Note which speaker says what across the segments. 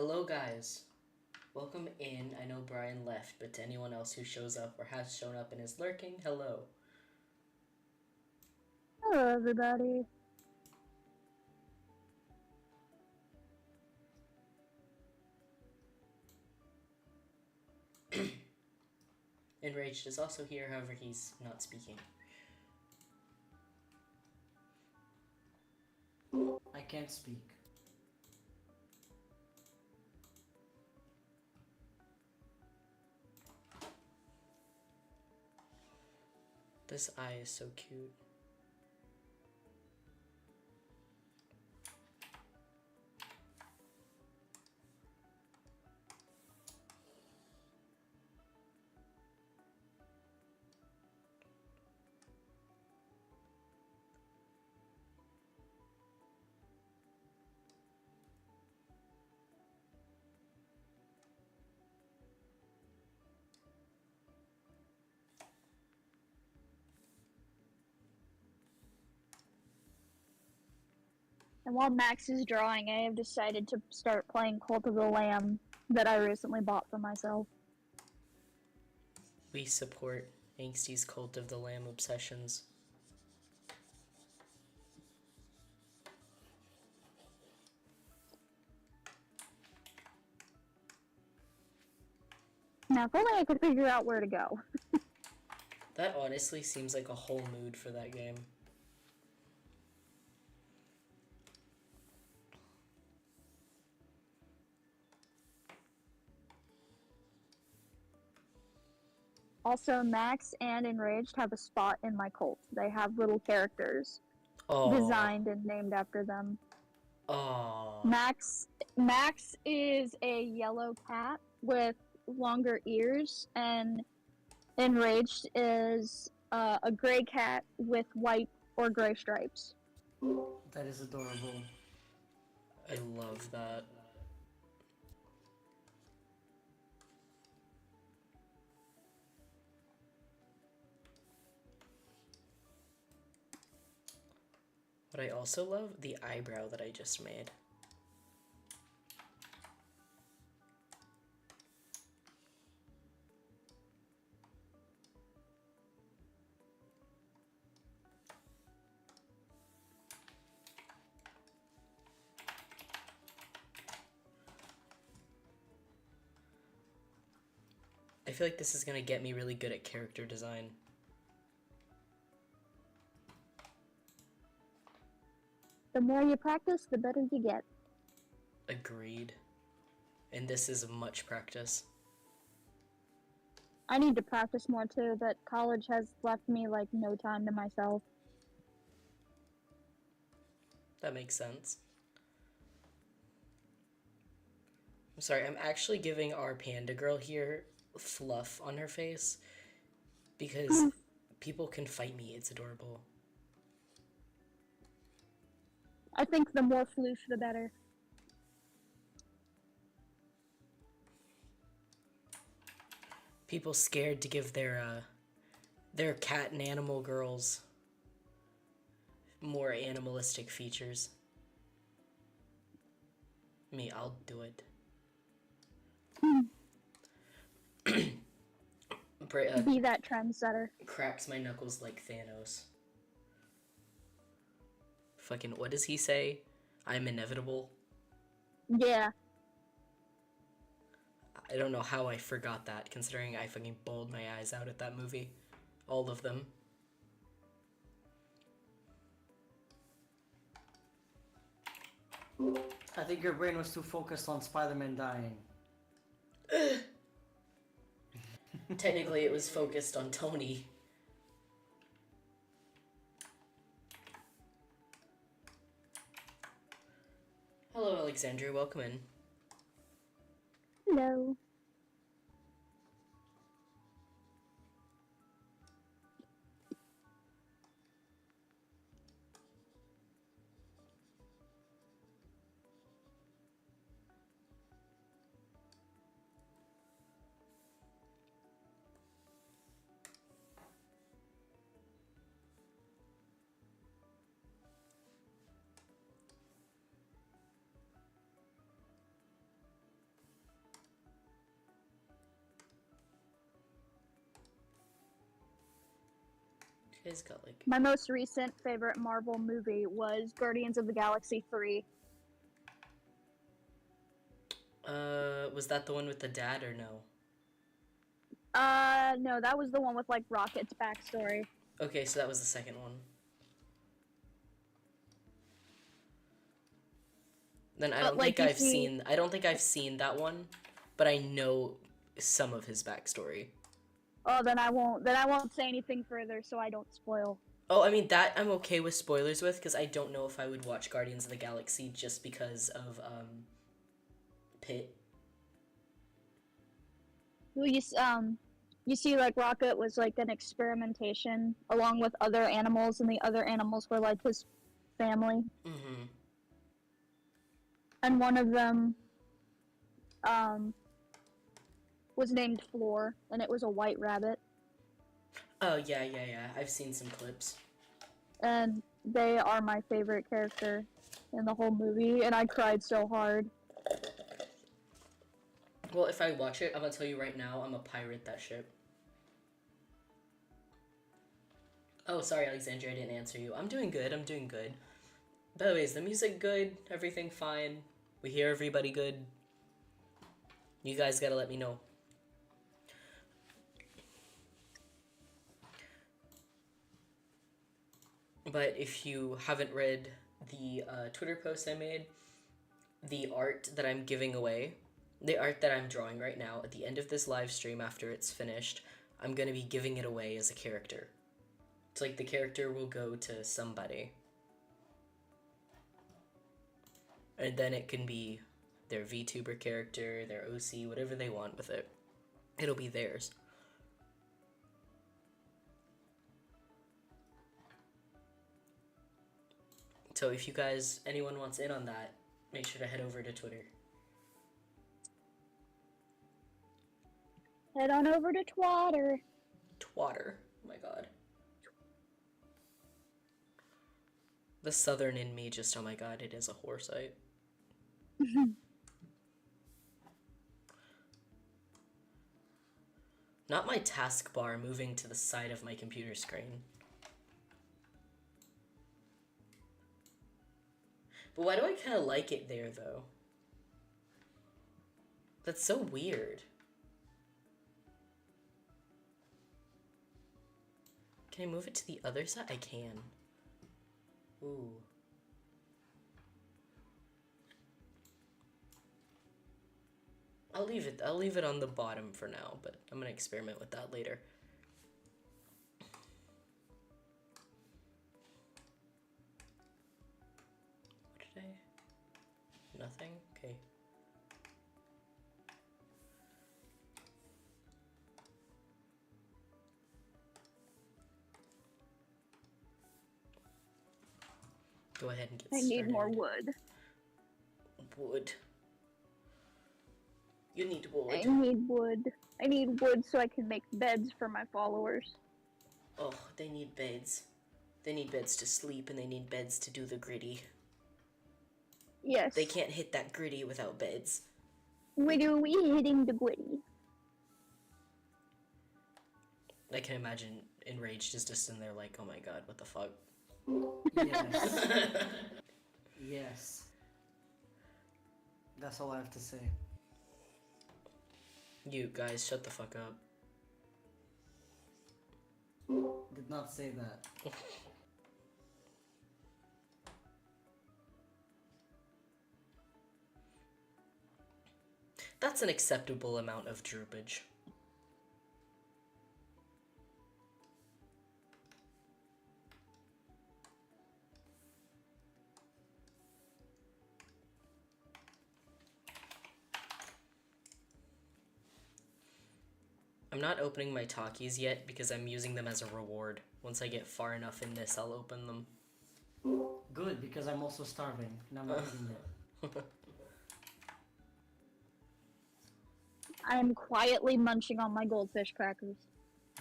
Speaker 1: Hello, guys. Welcome in. I know Brian left, but to anyone else who shows up or has shown up and is lurking, hello.
Speaker 2: Hello, everybody.
Speaker 1: Enraged is also here, however, he's not speaking.
Speaker 3: I can't speak.
Speaker 1: This eye is so cute.
Speaker 2: And while Max is drawing, I have decided to start playing Cult of the Lamb that I recently bought for myself.
Speaker 1: We support Angsty's Cult of the Lamb obsessions.
Speaker 2: Now, if only I could figure out where to go.
Speaker 1: That honestly seems like a whole mood for that game.
Speaker 2: Also, Max and Enraged have a spot in my cult. They have little characters designed and named after them.
Speaker 1: Oh.
Speaker 2: Max is a yellow cat with longer ears, and Enraged is a gray cat with white or gray stripes.
Speaker 3: That is adorable.
Speaker 1: I love that. What I also love, the eyebrow that I just made. I feel like this is gonna get me really good at character design.
Speaker 2: The more you practice, the better you get.
Speaker 1: Agreed. And this is much practice.
Speaker 2: I need to practice more too, but college has left me like no time to myself.
Speaker 1: That makes sense. I'm sorry, I'm actually giving our panda girl here fluff on her face because people can fight me. It's adorable.
Speaker 2: I think the more floof, the better.
Speaker 1: People scared to give their cat and animal girls more animalistic features. Me, I'll do it.
Speaker 2: Be that trendsetter.
Speaker 1: Cracks my knuckles like Thanos. Fucking, what does he say? I'm inevitable.
Speaker 2: Yeah.
Speaker 1: I don't know how I forgot that, considering I fucking bawled my eyes out at that movie. All of them.
Speaker 3: I think your brain was too focused on Spider-Man dying.
Speaker 1: Technically, it was focused on Tony. Hello, Alexandria. Welcome in.
Speaker 2: Hello.
Speaker 1: You guys got like...
Speaker 2: My most recent favorite Marvel movie was Guardians of the Galaxy 3.
Speaker 1: Was that the one with the dad or no?
Speaker 2: No, that was the one with like Rocket's backstory.
Speaker 1: Okay, so that was the second one. Then I
Speaker 2: But,
Speaker 1: don't
Speaker 2: like,
Speaker 1: think
Speaker 2: you
Speaker 1: I've
Speaker 2: see-
Speaker 1: seen... I don't think I've seen that one, but I know some of his backstory.
Speaker 2: Oh, then I won't say anything further so I don't spoil.
Speaker 1: Oh, I mean, that I'm okay with spoilers with, because I don't know if I would watch Guardians of the Galaxy just because of, Pitt.
Speaker 2: Well, you see, like, Rocket was like an experimentation along with other animals, and the other animals were like his family.
Speaker 1: Mm-hmm.
Speaker 2: And one of them, was named Floor, and it was a white rabbit.
Speaker 1: Oh, yeah. I've seen some clips.
Speaker 2: And they are my favorite character in the whole movie, and I cried so hard.
Speaker 1: Well, if I watch it, I'm gonna tell you right now, I'm a pirate that ship. Oh, sorry, Alexandria, I didn't answer you. I'm doing good. By the way, is the music good? Everything fine? We hear everybody good? You guys gotta let me know. But if you haven't read the Twitter post I made, the art that I'm giving away, the art that I'm drawing right now, at the end of this live stream after it's finished, I'm going to be giving it away as a character. It's like the character will go to somebody. And then it can be their VTuber character, their OC, whatever they want with it. It'll be theirs. So if you guys, anyone wants in on that, make sure to head over to Twitter.
Speaker 2: Head on over to Twatter.
Speaker 1: Twatter. Oh my god. The southern in me just, oh my god, it is a whore site. Not my taskbar moving to the side of my computer screen. But why do I kind of like it there, though? That's so weird. Can I move it to the other side? I can. Ooh. I'll leave it on the bottom for now, but I'm gonna experiment with that later. What did I... Nothing? Okay. Go ahead and get
Speaker 2: I
Speaker 1: started.
Speaker 2: need more wood.
Speaker 1: Wood. You need wood.
Speaker 2: I need wood. I need wood so I can make beds for my followers.
Speaker 1: Oh, they need beds. They need beds to sleep and they need beds to do the gritty.
Speaker 2: Yes.
Speaker 1: They can't hit that gritty without beds.
Speaker 2: What are we hitting the gritty?
Speaker 1: I can imagine Enraged is just in there like, oh my god, what the fuck?
Speaker 3: Yes. Yes. That's all I have to say.
Speaker 1: You guys, shut the fuck up.
Speaker 3: Did not say that.
Speaker 1: That's an acceptable amount of droopage. I'm not opening my talkies yet because I'm using them as a reward. Once I get far enough in this, I'll open them.
Speaker 3: Good, because I'm also starving and I'm not eating it.
Speaker 2: I'm quietly munching on my goldfish crackers.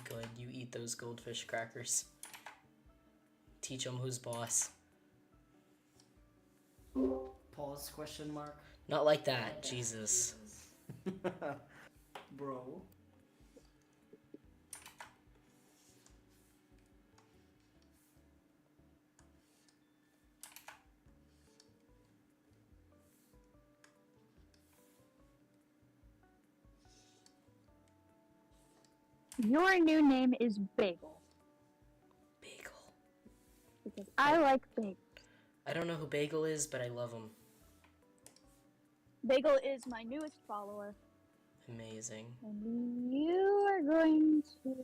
Speaker 1: Good, you eat those goldfish crackers. Teach them who's boss.
Speaker 3: Pause, question mark.
Speaker 1: Not like that, Jesus.
Speaker 3: Bro.
Speaker 2: Your new name is Bagel.
Speaker 1: Bagel.
Speaker 2: Because I like bagel.
Speaker 1: I don't know who Bagel is, but I love him.
Speaker 2: Bagel is my newest follower.
Speaker 1: Amazing.
Speaker 2: And you are going to...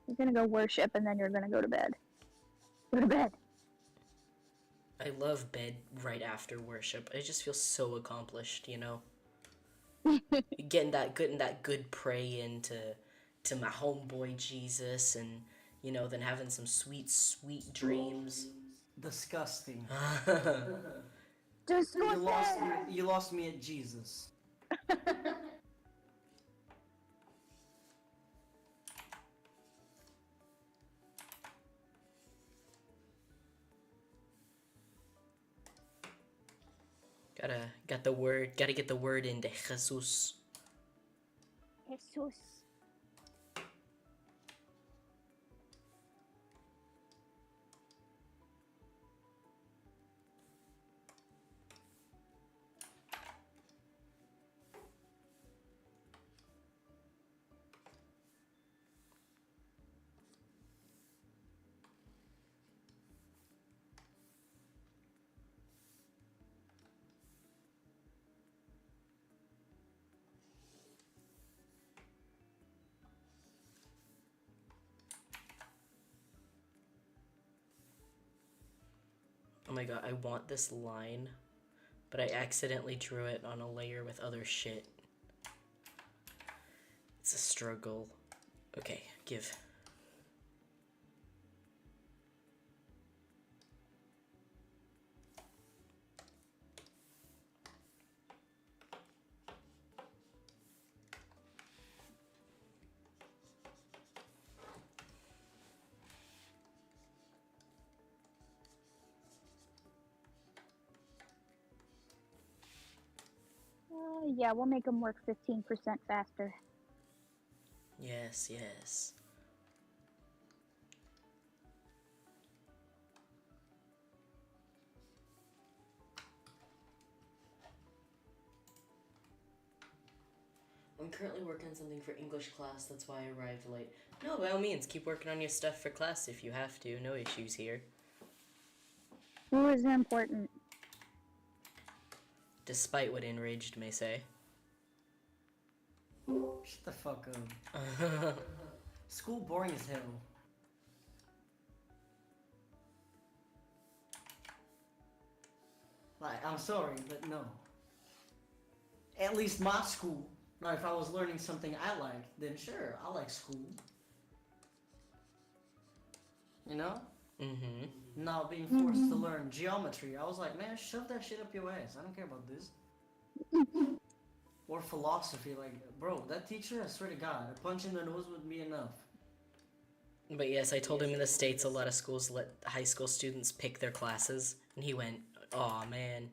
Speaker 2: You're gonna go worship and then you're gonna go to bed. Go to bed.
Speaker 1: I love bed right after worship. I just feel so accomplished, you know? Getting that good pray into to my homeboy Jesus, and you know, then having some sweet dreams.
Speaker 3: Disgusting. You lost me at Jesus.
Speaker 1: Gotta get the word into Jesus.
Speaker 2: Jesus.
Speaker 1: Oh my god, I want this line, but I accidentally drew it on a layer with other shit. It's a struggle. Okay, give.
Speaker 2: Yeah, we'll make them work 15% faster.
Speaker 1: Yes, yes. I'm currently working on something for English class, that's why I arrived late. No, by all means, keep working on your stuff for class if you have to. No issues here.
Speaker 2: Who is important?
Speaker 1: Despite what Enraged may say.
Speaker 3: Shut the fuck up. School boring as hell. Like, I'm sorry, but no. At least my school. Now, if I was learning something I like, then sure, I like school. You know?
Speaker 1: Mm-hmm.
Speaker 3: Now being forced to learn geometry, I was like, man, shove that shit up your ass. I don't care about this. Or philosophy, like, bro, that teacher, I swear to God, a punch in the nose would be enough.
Speaker 1: But yes, I told him in the States a lot of schools let high school students pick their classes, and he went, aw, man.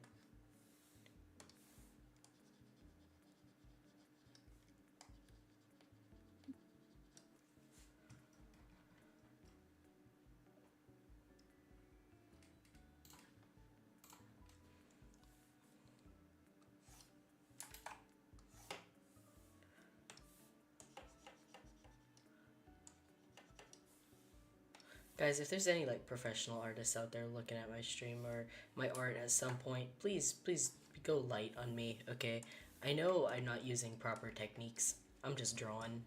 Speaker 1: Guys, if there's any like professional artists out there looking at my stream or my art at some point, please go light on me, okay? I know I'm not using proper techniques. I'm just drawing.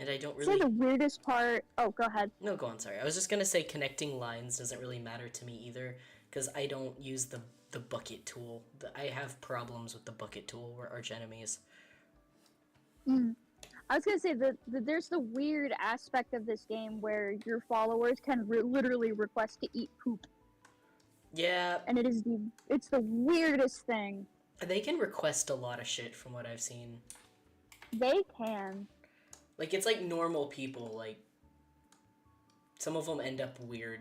Speaker 1: And I don't really...
Speaker 2: Say the weirdest part... Oh, go ahead.
Speaker 1: No, go on, sorry. I was just gonna say connecting lines doesn't really matter to me either, because I don't use the bucket tool. I have problems with the bucket tool. We're arch enemies.
Speaker 2: I was gonna say that there's the weird aspect of this game where your followers can literally request to eat poop.
Speaker 1: Yeah.
Speaker 2: And it's the weirdest thing.
Speaker 1: They can request a lot of shit from what I've seen.
Speaker 2: They can.
Speaker 1: Like, it's like normal people, like, some of them end up weird.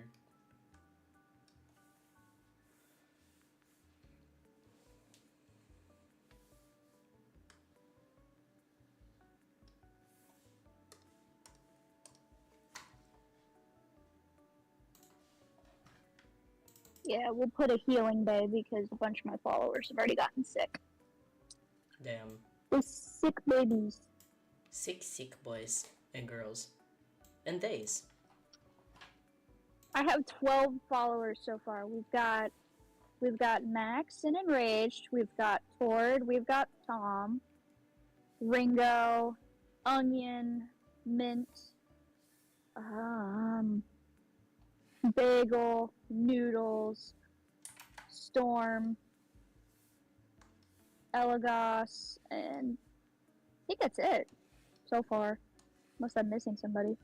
Speaker 2: Yeah, we'll put a healing bay because a bunch of my followers have already gotten sick.
Speaker 1: Damn.
Speaker 2: The sick babies.
Speaker 1: Sick boys and girls. And theys.
Speaker 2: I have 12 followers so far. We've got Max and Enraged. We've got Ford. We've got Tom, Ringo, Onion, Mint, Bagel, Noodles, Storm, Elagos, and I think that's it so far. Unless I'm missing somebody.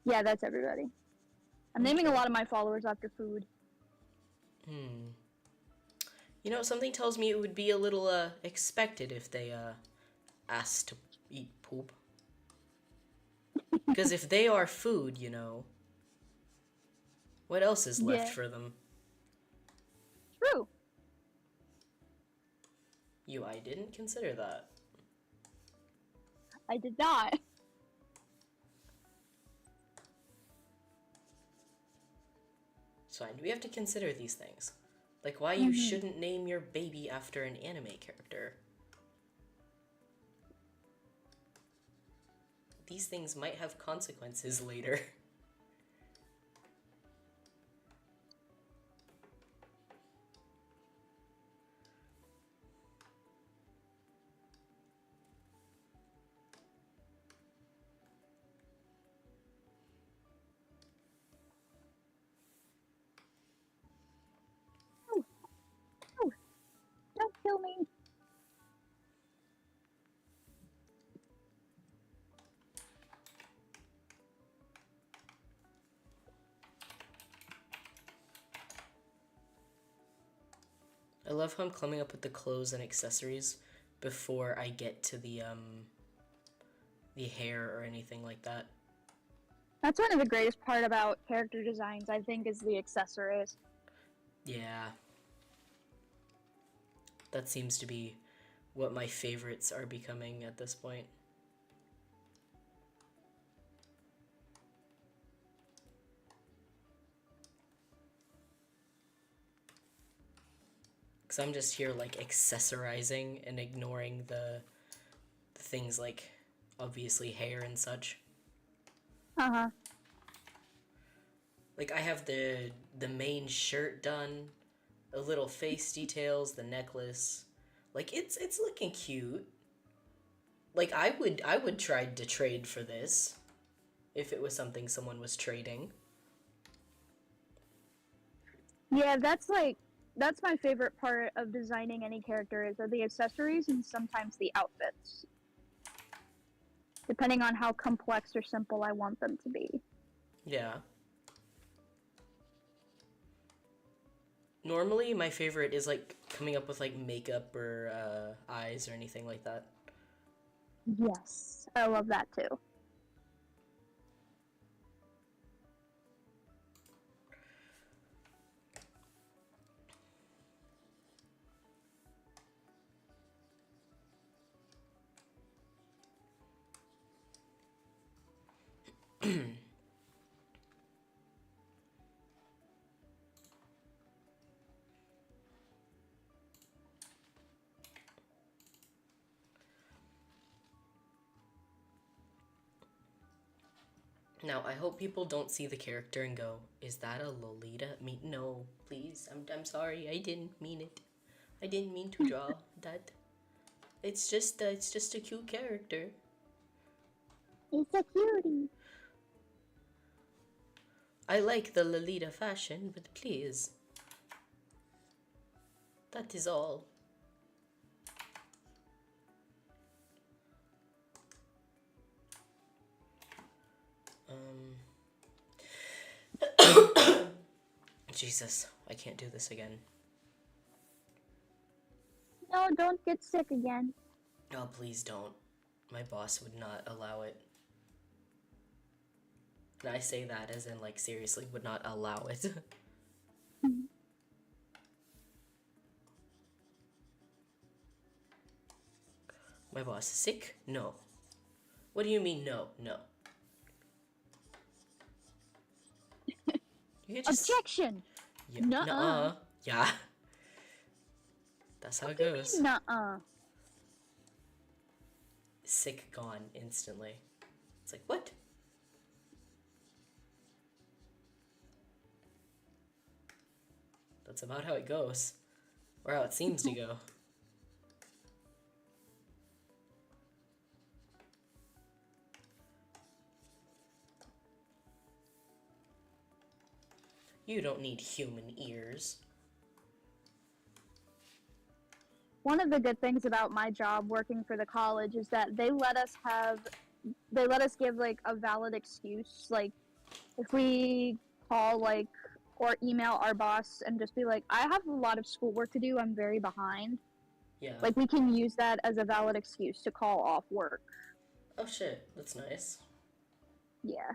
Speaker 2: Yeah, that's everybody. I'm naming a lot of my followers after food.
Speaker 1: You know, something tells me it would be a little expected if they asked to eat poop. Because if they are food, you know, what else is left for them?
Speaker 2: True.
Speaker 1: I didn't consider that.
Speaker 2: I did not.
Speaker 1: So we have to consider these things. Like why you shouldn't name your baby after an anime character. These things might have consequences later.
Speaker 2: Don't kill me.
Speaker 1: I love how I'm coming up with the clothes and accessories before I get to the hair or anything like that.
Speaker 2: That's one of the greatest part about character designs, I think, is the accessories.
Speaker 1: Yeah. That seems to be what my favorites are becoming at this point. Because I'm just here, like, accessorizing and ignoring the things like, obviously, hair and such.
Speaker 2: Uh-huh.
Speaker 1: Like, I have the main shirt done, the little face details, the necklace. Like, it's looking cute. Like, I would try to trade for this if it was something someone was trading.
Speaker 2: Yeah, that's my favorite part of designing any character is the accessories and sometimes the outfits. Depending on how complex or simple I want them to be.
Speaker 1: Yeah. Normally, my favorite is, like, coming up with, like, makeup or eyes or anything like that.
Speaker 2: Yes, I love that too.
Speaker 1: Now, I hope people don't see the character and go, "Is that a Lolita?" No, please. I'm sorry. I didn't mean it. I didn't mean to draw that. It's just a cute character.
Speaker 2: It's a cutie.
Speaker 1: I like the Lolita fashion, but please. That is all. Jesus, I can't do this again.
Speaker 2: No, don't get sick again.
Speaker 1: Oh, please don't. My boss would not allow it. And I say that as in, like, seriously, would not allow it. My boss is sick? No. What do you mean, no? No. You could just...
Speaker 2: Objection!
Speaker 1: Yeah,
Speaker 2: Nuh-uh.
Speaker 1: nuh-uh. Yeah. That's how it goes.
Speaker 2: Nuh-uh.
Speaker 1: Sick gone instantly. It's like, what? That's about how it goes. Or how it seems to go. You don't need human ears.
Speaker 2: One of the good things about my job working for the college is that they let us give like a valid excuse. Like if we call like or email our boss and just be like, I have a lot of schoolwork to do, I'm very behind.
Speaker 1: Yeah.
Speaker 2: Like we can use that as a valid excuse to call off work.
Speaker 1: Oh shit, that's nice.
Speaker 2: Yeah.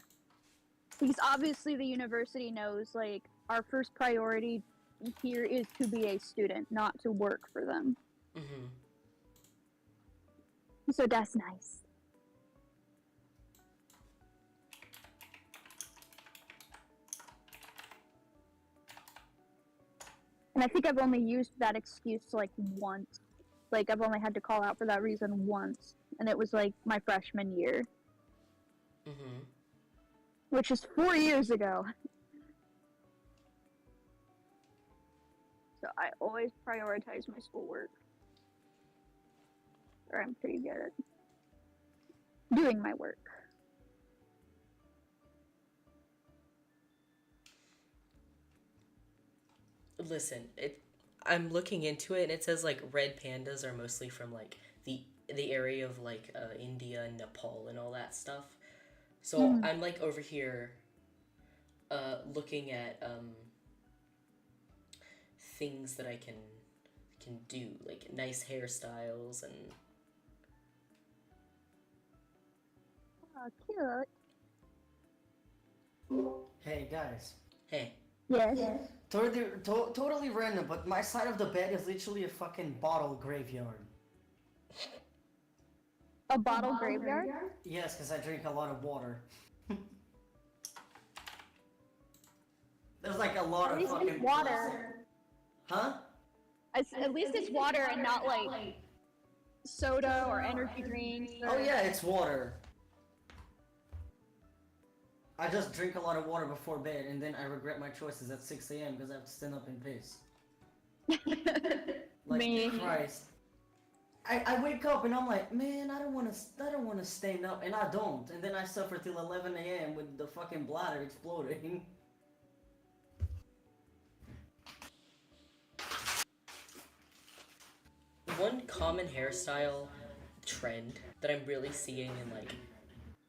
Speaker 2: Because obviously the university knows like our first priority here is to be a student, not to work for them.
Speaker 1: Mm-hmm.
Speaker 2: So that's nice. And I think I've only used that excuse like once. Like I've only had to call out for that reason once, and it was like my freshman year.
Speaker 1: Mm-hmm.
Speaker 2: Which is 4 years ago. So I always prioritize my schoolwork. Or I'm pretty good at doing my work.
Speaker 1: Listen, I'm looking into it and it says like red pandas are mostly from like the area of like India and Nepal and all that stuff. So I'm like over here looking at things that I can do, like nice hairstyles and
Speaker 2: Oh, cute.
Speaker 3: Hey guys.
Speaker 1: hey.
Speaker 2: Yes.
Speaker 3: Totally random, but my side of the bed is literally a fucking bottle graveyard.
Speaker 2: A bottle graveyard?
Speaker 3: Yes, because I drink a lot of water. There's like a lot
Speaker 2: At
Speaker 3: of
Speaker 2: least
Speaker 3: fucking
Speaker 2: it's water.
Speaker 3: Huh?
Speaker 2: At least it's water and not like soda or energy drinks.
Speaker 3: Oh yeah, it's water. I just drink a lot of water before bed, and then I regret my choices at 6 a.m. because I have to stand up and piss. Like
Speaker 2: Me.
Speaker 3: Christ. I wake up and I'm like, man, I don't want to stand up, and I don't, and then I suffer till 11 a.m. with the fucking bladder exploding.
Speaker 1: One common hairstyle trend that I'm really seeing in like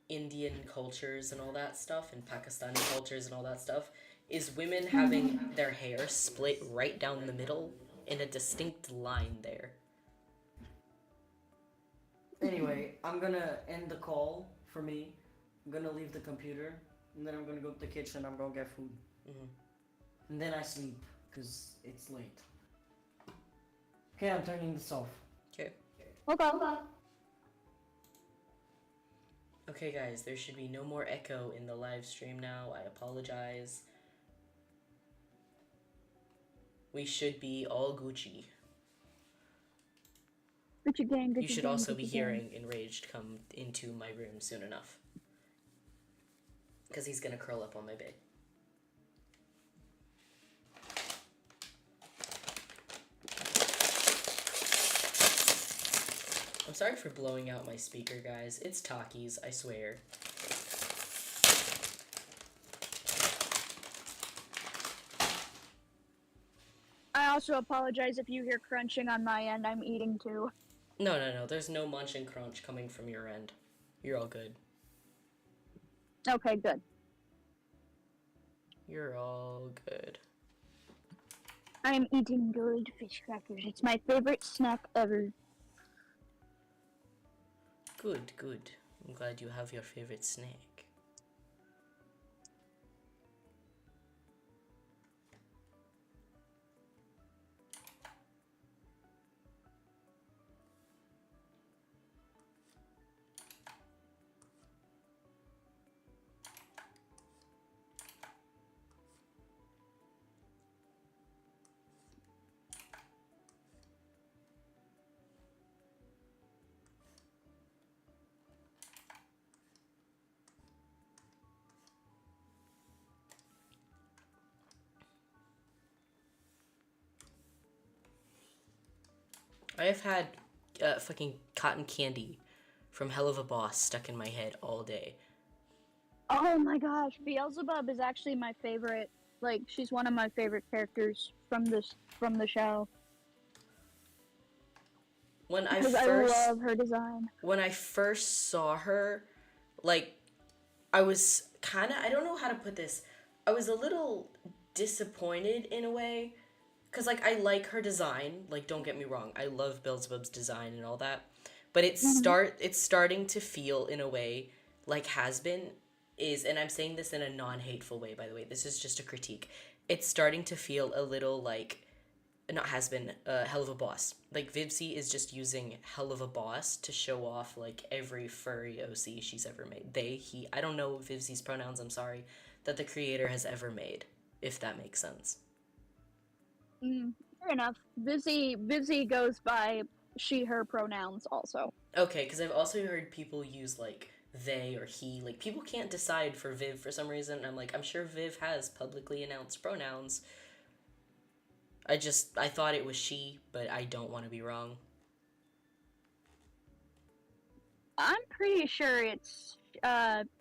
Speaker 1: Indian cultures and all that stuff, and Pakistani cultures and all that stuff, is women having their hair split right down the middle in a distinct line there.
Speaker 3: Anyway, I'm gonna end the call for me. I'm gonna leave the computer, and then I'm gonna go to the kitchen. I'm gonna get food.
Speaker 1: Mm-hmm.
Speaker 3: And then I sleep, because it's late. Okay, I'm turning this off.
Speaker 1: Okay.
Speaker 2: Okay.
Speaker 1: Okay, guys, there should be no more echo in the live stream now. I apologize. We should be all Gucci.
Speaker 2: Gucci gang, Gucci
Speaker 1: You should
Speaker 2: gang,
Speaker 1: also
Speaker 2: Gucci
Speaker 1: be
Speaker 2: gang.
Speaker 1: hearing Enraged come into my room soon enough. Because he's gonna curl up on my bed. I'm sorry for blowing out my speaker, guys. It's talkies, I swear.
Speaker 2: I also apologize if you hear crunching on my end. I'm eating too.
Speaker 1: No. There's no munch and crunch coming from your end. You're all good.
Speaker 2: Okay, good.
Speaker 1: You're all good.
Speaker 2: I am eating good fish crackers. It's my favorite snack ever.
Speaker 1: Good. I'm glad you have your favorite snack. I've had fucking cotton candy from Hell of a Boss stuck in my head all day.
Speaker 2: Oh my gosh, Beelzebub is actually my favorite. Like, she's one of my favorite characters from the show.
Speaker 1: When I
Speaker 2: Because I
Speaker 1: first
Speaker 2: love her design.
Speaker 1: when I first saw her, like, I was kind of, I don't know how to put this. I was a little disappointed in a way, because, like, I like her design. Like, don't get me wrong, I love Beelzebub's design and all that. But it's starting to feel in a way like Has Been is, and I'm saying this in a non-hateful way, by the way. This is just a critique. It's starting to feel a little like, not Has Been, Hell of a Boss. Like, Vivsy is just using Hell of a Boss to show off, like, every furry OC she's ever made. They, he, I don't know Vivsy's pronouns, I'm sorry, that the creator has ever made, if that makes sense.
Speaker 2: Fair enough. Vivsy goes by she, her pronouns also.
Speaker 1: Okay, because I've also heard people use, like, they or he. Like, people can't decide for Viv for some reason. And I'm like, I'm sure Viv has publicly announced pronouns. I thought it was she, but I don't want to be wrong.
Speaker 2: I'm pretty sure it's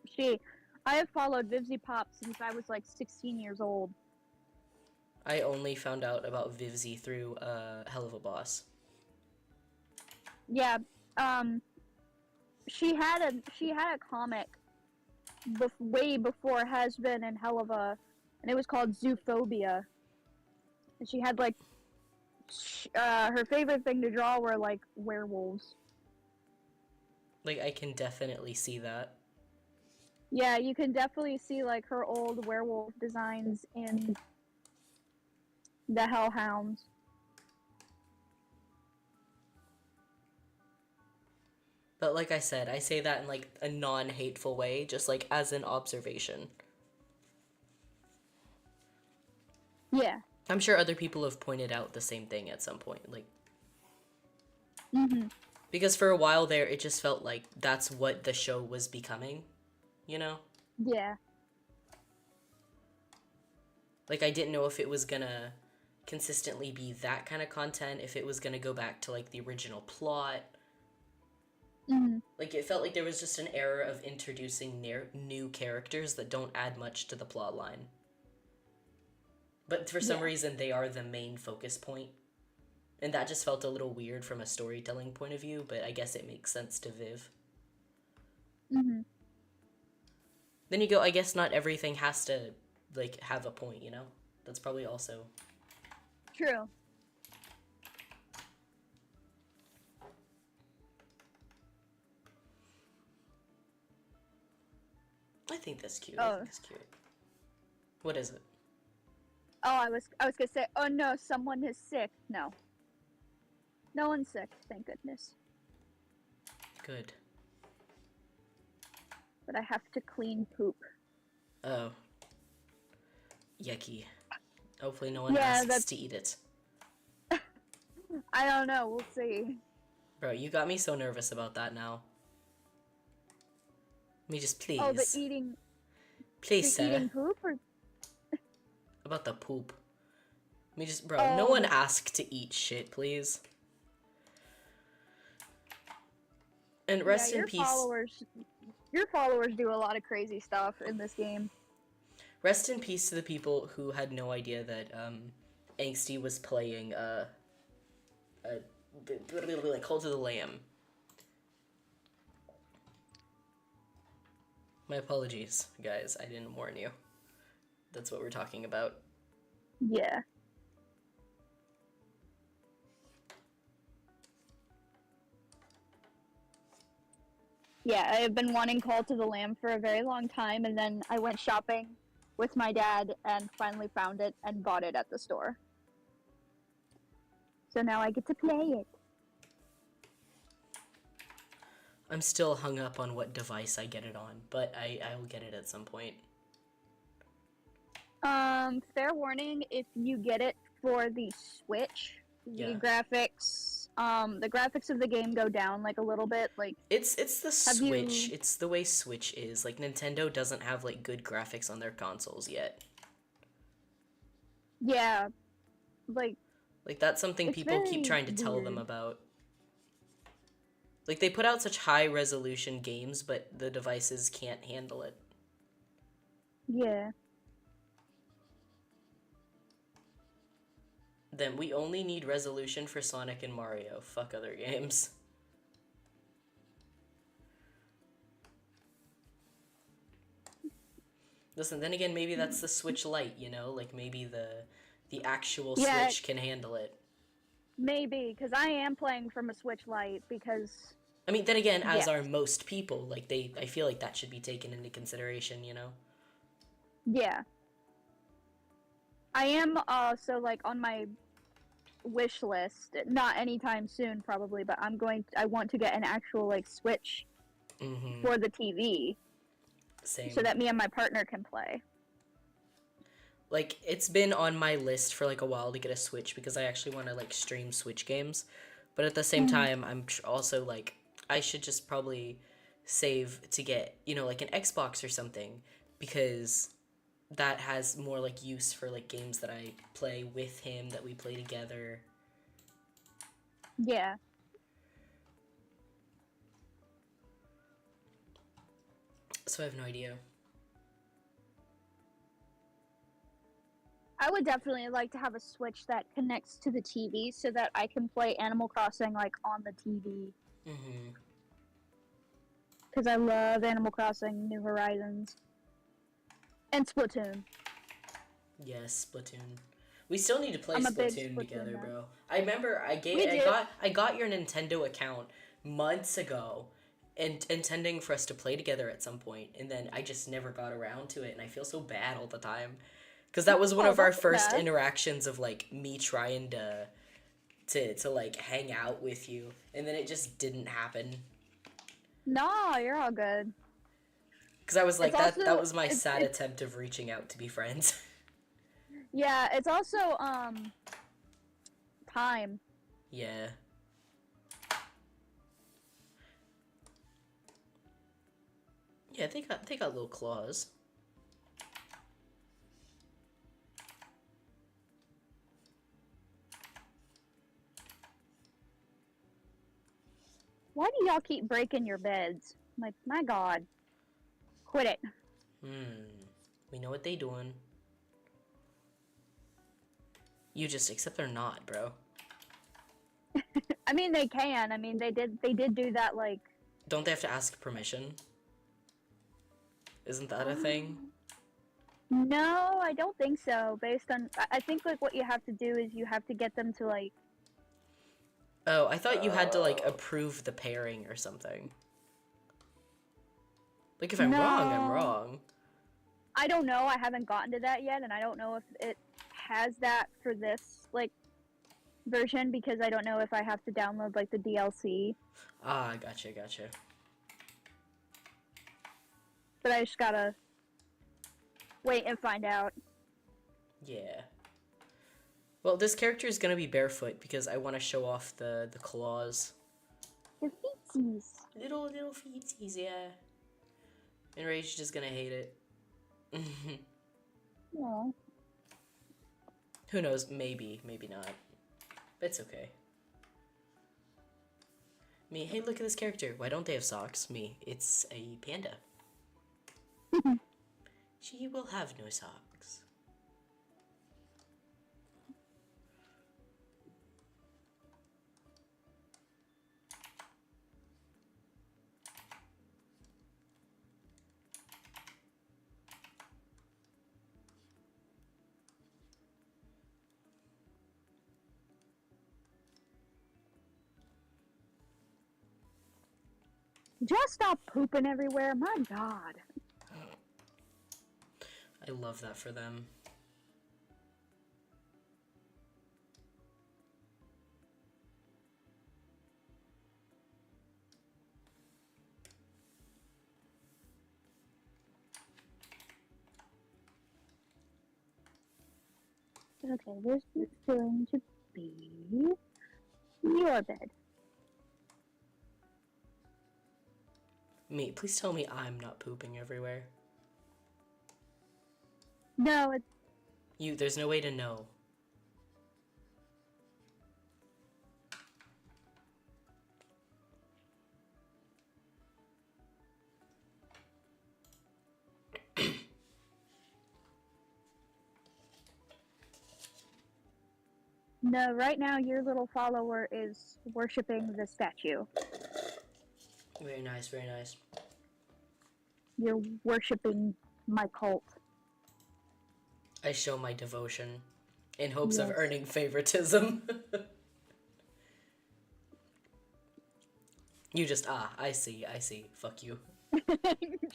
Speaker 2: she. I have followed Vivsy Pop since I was like 16 years old.
Speaker 1: I only found out about Vivsy through Hell of a Boss.
Speaker 2: Yeah, she had a comic way before Has Been and Helluva, and it was called Zoophobia. And she had like her favorite thing to draw were like werewolves.
Speaker 1: Like, I can definitely see that.
Speaker 2: Yeah, you can definitely see like her old werewolf designs in the Hellhounds.
Speaker 1: But like I said, I say that in, like, a non-hateful way, just, like, as an observation.
Speaker 2: Yeah.
Speaker 1: I'm sure other people have pointed out the same thing at some point, like... Because for a while there, it just felt like that's what the show was becoming, you know?
Speaker 2: Yeah.
Speaker 1: Like, I didn't know if it was gonna consistently be that kind of content, if it was gonna go back to, like, the original plot. Like, it felt like there was just an era of introducing new characters that don't add much to the plot line. But for some reason, they are the main focus point. And that just felt a little weird from a storytelling point of view, but I guess it makes sense to Viv. Then you go, I guess not everything has to, like, have a point, you know? That's probably also...
Speaker 2: True.
Speaker 1: I think that's cute. I think it's cute. What is it?
Speaker 2: Oh, I was gonna say, oh no, someone is sick. No. No one's sick, thank goodness.
Speaker 1: Good.
Speaker 2: But I have to clean poop.
Speaker 1: Oh. Yucky. Hopefully no one asks to eat it.
Speaker 2: I don't know, we'll see.
Speaker 1: Bro, you got me so nervous about that now. Let me just, please.
Speaker 2: Oh, the eating...
Speaker 1: Please,
Speaker 2: the
Speaker 1: sir.
Speaker 2: eating poop, or...
Speaker 1: About the poop. Let me just, bro, no one asked to eat shit, please. And rest in peace.
Speaker 2: Your followers do a lot of crazy stuff in this game.
Speaker 1: Rest in peace to the people who had no idea that Angsty was playing Cult of the Lamb. My apologies, guys. I didn't warn you. That's what we're talking about.
Speaker 2: Yeah. Yeah, I have been wanting Call to the Lamb for a very long time, and then I went shopping with my dad and finally found it and bought it at the store. So now I get to play it.
Speaker 1: I'm still hung up on what device I get it on, but I will get it at some point.
Speaker 2: Fair warning, if you get it for the Switch, the graphics of the game go down like a little bit. Like
Speaker 1: it's the Switch. It's the way Switch is. Like, Nintendo doesn't have, like, good graphics on their consoles yet.
Speaker 2: Yeah, like
Speaker 1: that's something people keep trying to tell them about. Like, they put out such high-resolution games, but the devices can't handle it.
Speaker 2: Yeah.
Speaker 1: Then we only need resolution for Sonic and Mario. Fuck other games. Listen, then again, maybe that's the Switch Lite, you know? Like, maybe the actual
Speaker 2: Yeah.
Speaker 1: Switch can handle it.
Speaker 2: Maybe, because I am playing from a Switch Lite, because...
Speaker 1: I mean, then again, as
Speaker 2: Yes.
Speaker 1: are most people, like, I feel like that should be taken into consideration, you know?
Speaker 2: Yeah. I am also, like, on my wish list, not anytime soon, probably, but I want to get an actual, like, Switch
Speaker 1: Mm-hmm.
Speaker 2: for the TV.
Speaker 1: Same.
Speaker 2: So that me and my partner can play.
Speaker 1: Like, it's been on my list for, like, a while to get a Switch, because I actually want to, like, stream Switch games. But at the same time, I'm also, like, I should just probably save to get, you know, like, an Xbox or something, because that has more, like, use for, like, games that I play with him, that we play together.
Speaker 2: Yeah.
Speaker 1: So I have no idea.
Speaker 2: I would definitely like to have a Switch that connects to the TV so that I can play Animal Crossing, like, on the TV.
Speaker 1: Mm-hmm.
Speaker 2: Because I love Animal Crossing, New Horizons. And Splatoon.
Speaker 1: Yes, Splatoon. We still need to play
Speaker 2: I'm a big
Speaker 1: Splatoon
Speaker 2: Splatoon
Speaker 1: together,
Speaker 2: nerd.
Speaker 1: bro. I remember I got your Nintendo account months ago, and intending for us to play together at some point, and then I just never got around to it, and I feel so bad all the time, because that was one of our
Speaker 2: that's
Speaker 1: first
Speaker 2: bad.
Speaker 1: interactions of, like, me trying to like hang out with you, and then it just didn't happen.
Speaker 2: No, you're all good.
Speaker 1: Because I was like,
Speaker 2: It's
Speaker 1: that
Speaker 2: also-
Speaker 1: was my
Speaker 2: it's-
Speaker 1: sad
Speaker 2: it's-
Speaker 1: attempt of reaching out to be friends.
Speaker 2: Yeah, it's also, time.
Speaker 1: Yeah. Yeah, they got little claws.
Speaker 2: Why do y'all keep breaking your beds? Like, my god. Quit it.
Speaker 1: We know what they doing. You just accept they're not, bro.
Speaker 2: I mean, they can. I mean, they did do that, like...
Speaker 1: Don't they have to ask permission? Isn't that a thing?
Speaker 2: No, I don't think so. Based on... I think, like, what you have to do is you have to get them to, like...
Speaker 1: Oh, I thought you had to, like, approve the pairing or something. Like, if I'm wrong, I'm
Speaker 2: No.
Speaker 1: wrong.
Speaker 2: I don't know. I haven't gotten to that yet, and I don't know if it has that for this, like, version, because I don't know if I have to download, like, the DLC.
Speaker 1: Ah, gotcha.
Speaker 2: But I just gotta wait and find out.
Speaker 1: Yeah. Well, this character is gonna be barefoot because I want to show off the claws.
Speaker 2: The feetsies.
Speaker 1: Little feetsies, yeah. And Rage just gonna hate it.
Speaker 2: Yeah.
Speaker 1: Who knows? Maybe not. But it's okay. Me, hey, look at this character. Why don't they have socks? Me, it's a panda. She will have no socks.
Speaker 2: Just stop pooping everywhere. My god.
Speaker 1: I love that for them.
Speaker 2: Okay, this is going to be your bed.
Speaker 1: Me, please tell me I'm not pooping everywhere.
Speaker 2: No, it's
Speaker 1: There's no way to know.
Speaker 2: No, right now your little follower is worshiping the statue.
Speaker 1: Very nice, very nice.
Speaker 2: You're worshiping my cult.
Speaker 1: I show my devotion in hopes of
Speaker 2: Yes.
Speaker 1: earning favoritism. You just, I see. Fuck you.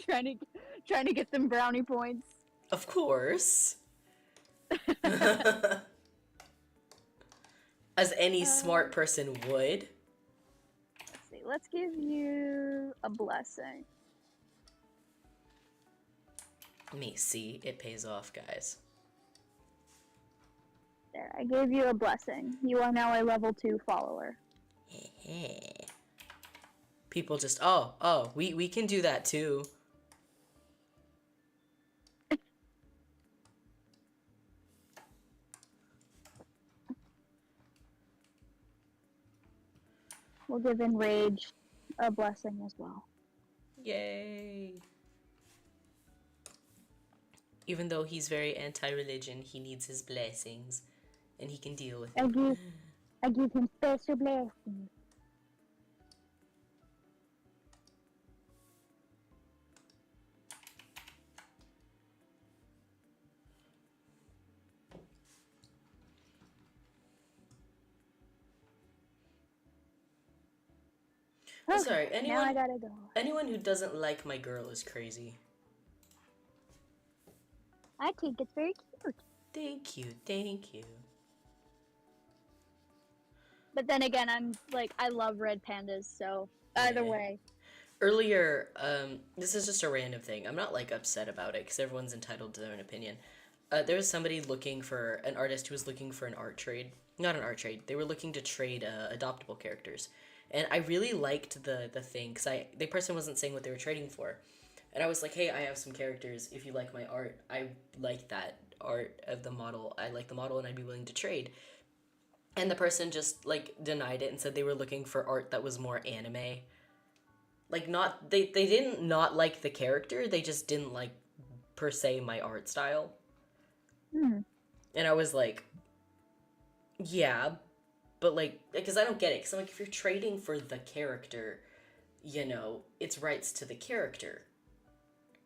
Speaker 2: trying to get them brownie points.
Speaker 1: Of course. As any smart person would.
Speaker 2: Let's see. Let's give you a blessing.
Speaker 1: Me, see, it pays off, guys.
Speaker 2: There, I gave you a blessing. You are now a level 2 follower.
Speaker 1: People just, we can do that too.
Speaker 2: We'll give Enraged a blessing as well.
Speaker 1: Yay. Even though he's very anti-religion, he needs his blessings. And he can deal with it.
Speaker 2: I give him special blessings.
Speaker 1: Okay, sorry,
Speaker 2: now I gotta go.
Speaker 1: Anyone who doesn't like my girl is crazy.
Speaker 2: I think it's very cute.
Speaker 1: Thank you.
Speaker 2: But then again, I love red pandas, so either way.
Speaker 1: Earlier, this is just a random thing. I'm not, upset about it, because everyone's entitled to their own opinion. There was somebody an artist who was looking for an art trade. Not an art trade. They were looking to trade adoptable characters. And I really liked the thing, because the person wasn't saying what they were trading for. And I was like, hey, I have some characters. If you like my art, I like that art of the model. I like the model, and I'd be willing to trade. And the person just, denied it and said they were looking for art that was more anime. They didn't not like the character, they just didn't like, per se, my art style. And I was like, yeah, but, because I don't get it. Because I'm like, if you're trading for the character, it's rights to the character.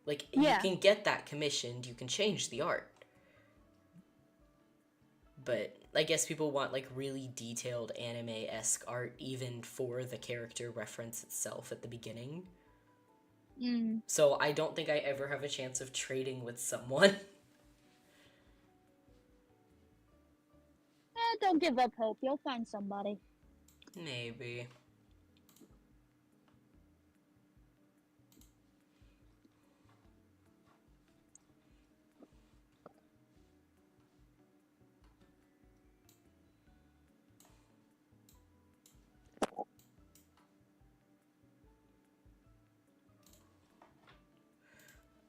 Speaker 1: You can get that commissioned, you can change the art. But I guess people want, really detailed anime-esque art even for the character reference itself at the beginning. So I don't think I ever have a chance of trading with someone.
Speaker 2: Don't give up hope. You'll find somebody.
Speaker 1: Maybe.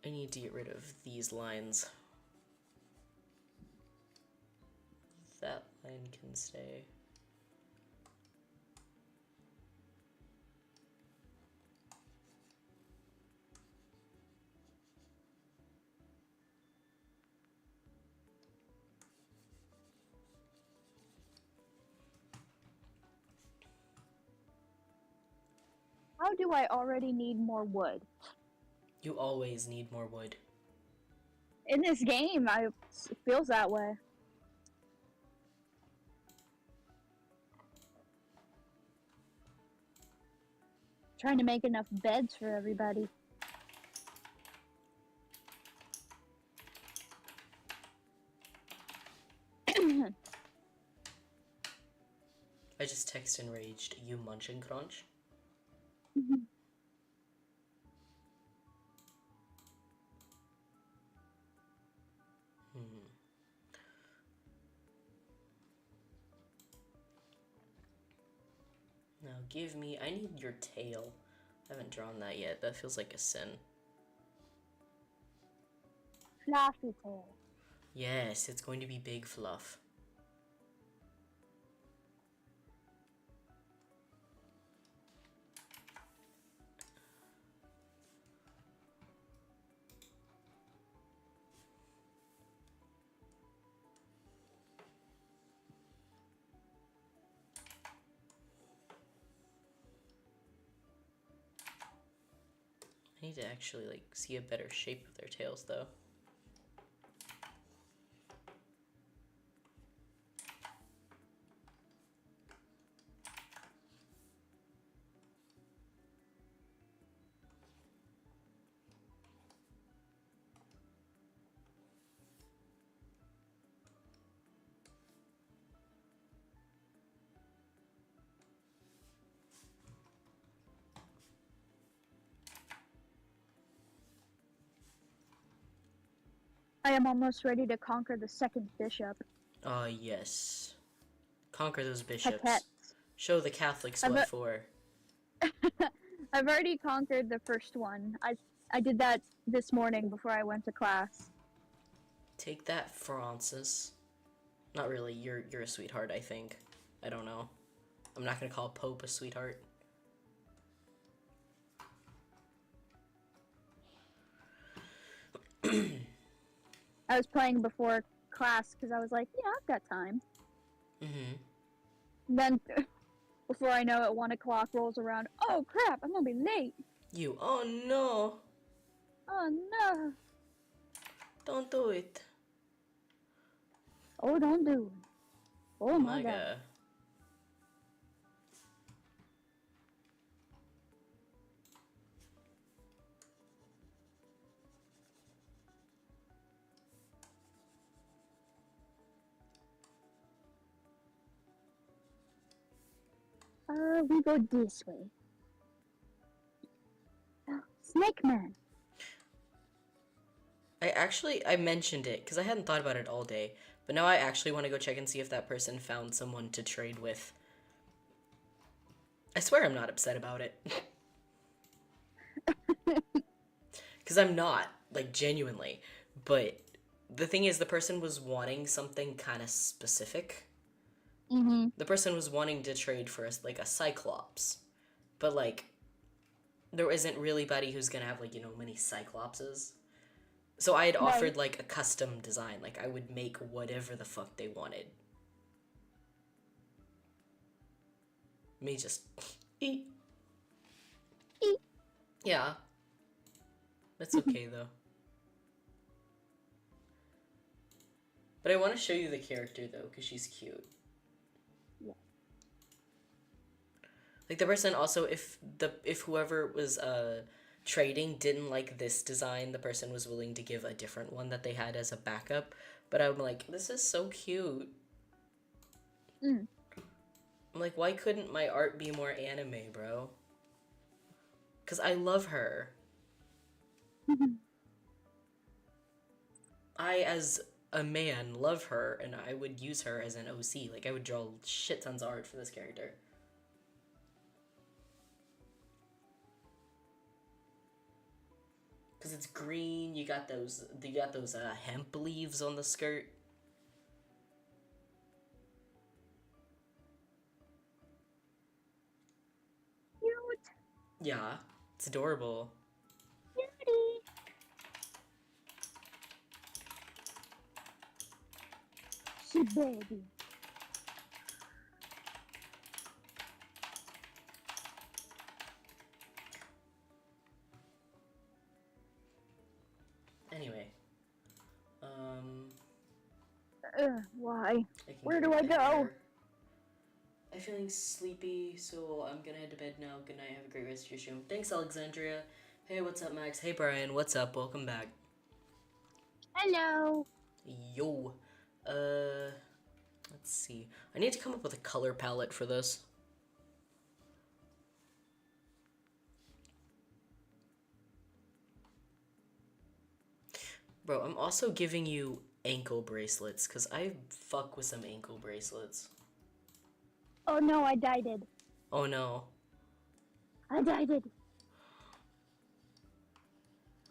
Speaker 1: I need to get rid of these lines. That line can stay.
Speaker 2: How do I already need more wood?
Speaker 1: You always need more wood.
Speaker 2: In this game, it feels that way. Trying to make enough beds for everybody.
Speaker 1: I just text enraged, you munch and crunch. Now give me, I need your tail. I haven't drawn that yet, that feels like a sin.
Speaker 2: Fluffy tail.
Speaker 1: Yes, it's going to be big fluff. I need to actually, like, see a better shape of their tails, though.
Speaker 2: I am almost ready to conquer the second bishop.
Speaker 1: Yes. Conquer those bishops.
Speaker 2: Paquettes.
Speaker 1: Show the Catholics what for.
Speaker 2: I've already conquered the first one. I did that this morning before I went to class.
Speaker 1: Take that, Francis. Not really. You're a sweetheart, I think. I don't know. I'm not gonna call Pope a sweetheart.
Speaker 2: I was playing before class because I was like, yeah, I've got time.
Speaker 1: Mm-hmm.
Speaker 2: Then, before I know it, 1 o'clock rolls around. Oh crap! I'm gonna be late.
Speaker 1: Oh no!
Speaker 2: Oh no!
Speaker 1: Don't do it.
Speaker 2: Oh, don't do it. Oh my god. We go this way. Snake Man.
Speaker 1: I mentioned it because I hadn't thought about it all day, but now I actually want to go check and see if that person found someone to trade with. I swear I'm not upset about it. Because I'm not, like, genuinely. But the thing is, the person was wanting something kind of specific.
Speaker 2: Mm-hmm.
Speaker 1: The person was wanting to trade for, like, a Cyclops. But, like, there isn't really anybody who's gonna have, like, many Cyclopses. So I had offered, like, a custom design. Like, I would make whatever the fuck they wanted. Me just... eat.
Speaker 2: Eat.
Speaker 1: Yeah. That's okay, though. But I want to show you the character, though, because she's cute.
Speaker 2: Yeah.
Speaker 1: Like, the person also, if whoever was, trading didn't like this design, the person was willing to give a different one that they had as a backup. But I'm like, this is so cute.
Speaker 2: Mm.
Speaker 1: I'm like, why couldn't my art be more anime, bro? Because I love her. I, as a man, love her, and I would use her as an OC. Like, I would draw shit tons of art for this character. Because it's green, you got those hemp leaves on the skirt.
Speaker 2: Cute.
Speaker 1: Yeah, it's adorable.
Speaker 2: Cutie. She baby.
Speaker 1: Anyway.
Speaker 2: Why? Where
Speaker 1: get
Speaker 2: do I
Speaker 1: the
Speaker 2: go?
Speaker 1: hair. I'm feeling sleepy, so I'm gonna head to bed now. Good night, have a great rest of your stream. Thanks, Alexandria. Hey, what's up, Max? Hey, Brian, what's up? Welcome back.
Speaker 2: Hello.
Speaker 1: Yo. Let's see. I need to come up with a color palette for this. Bro, I'm also giving you ankle bracelets, because I fuck with some ankle bracelets.
Speaker 2: Oh no, I died it.
Speaker 1: Oh no.
Speaker 2: I died it.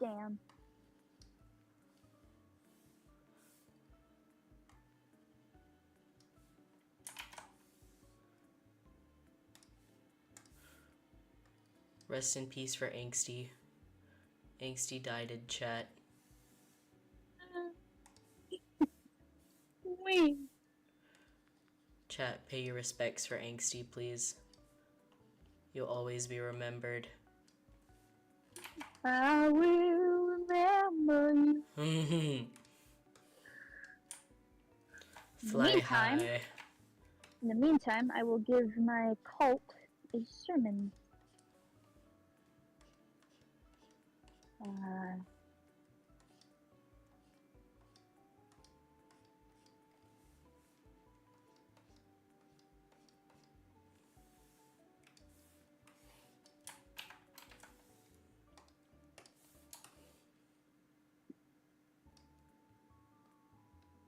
Speaker 2: Damn.
Speaker 1: Rest in peace for Angsty. Angsty died in chat.
Speaker 2: Wait.
Speaker 1: Chat, pay your respects for Angsty, please. You'll always be remembered.
Speaker 2: I will remember you.
Speaker 1: Mhm.
Speaker 2: In the
Speaker 1: Fly
Speaker 2: meantime,
Speaker 1: high.
Speaker 2: I will give my cult a sermon.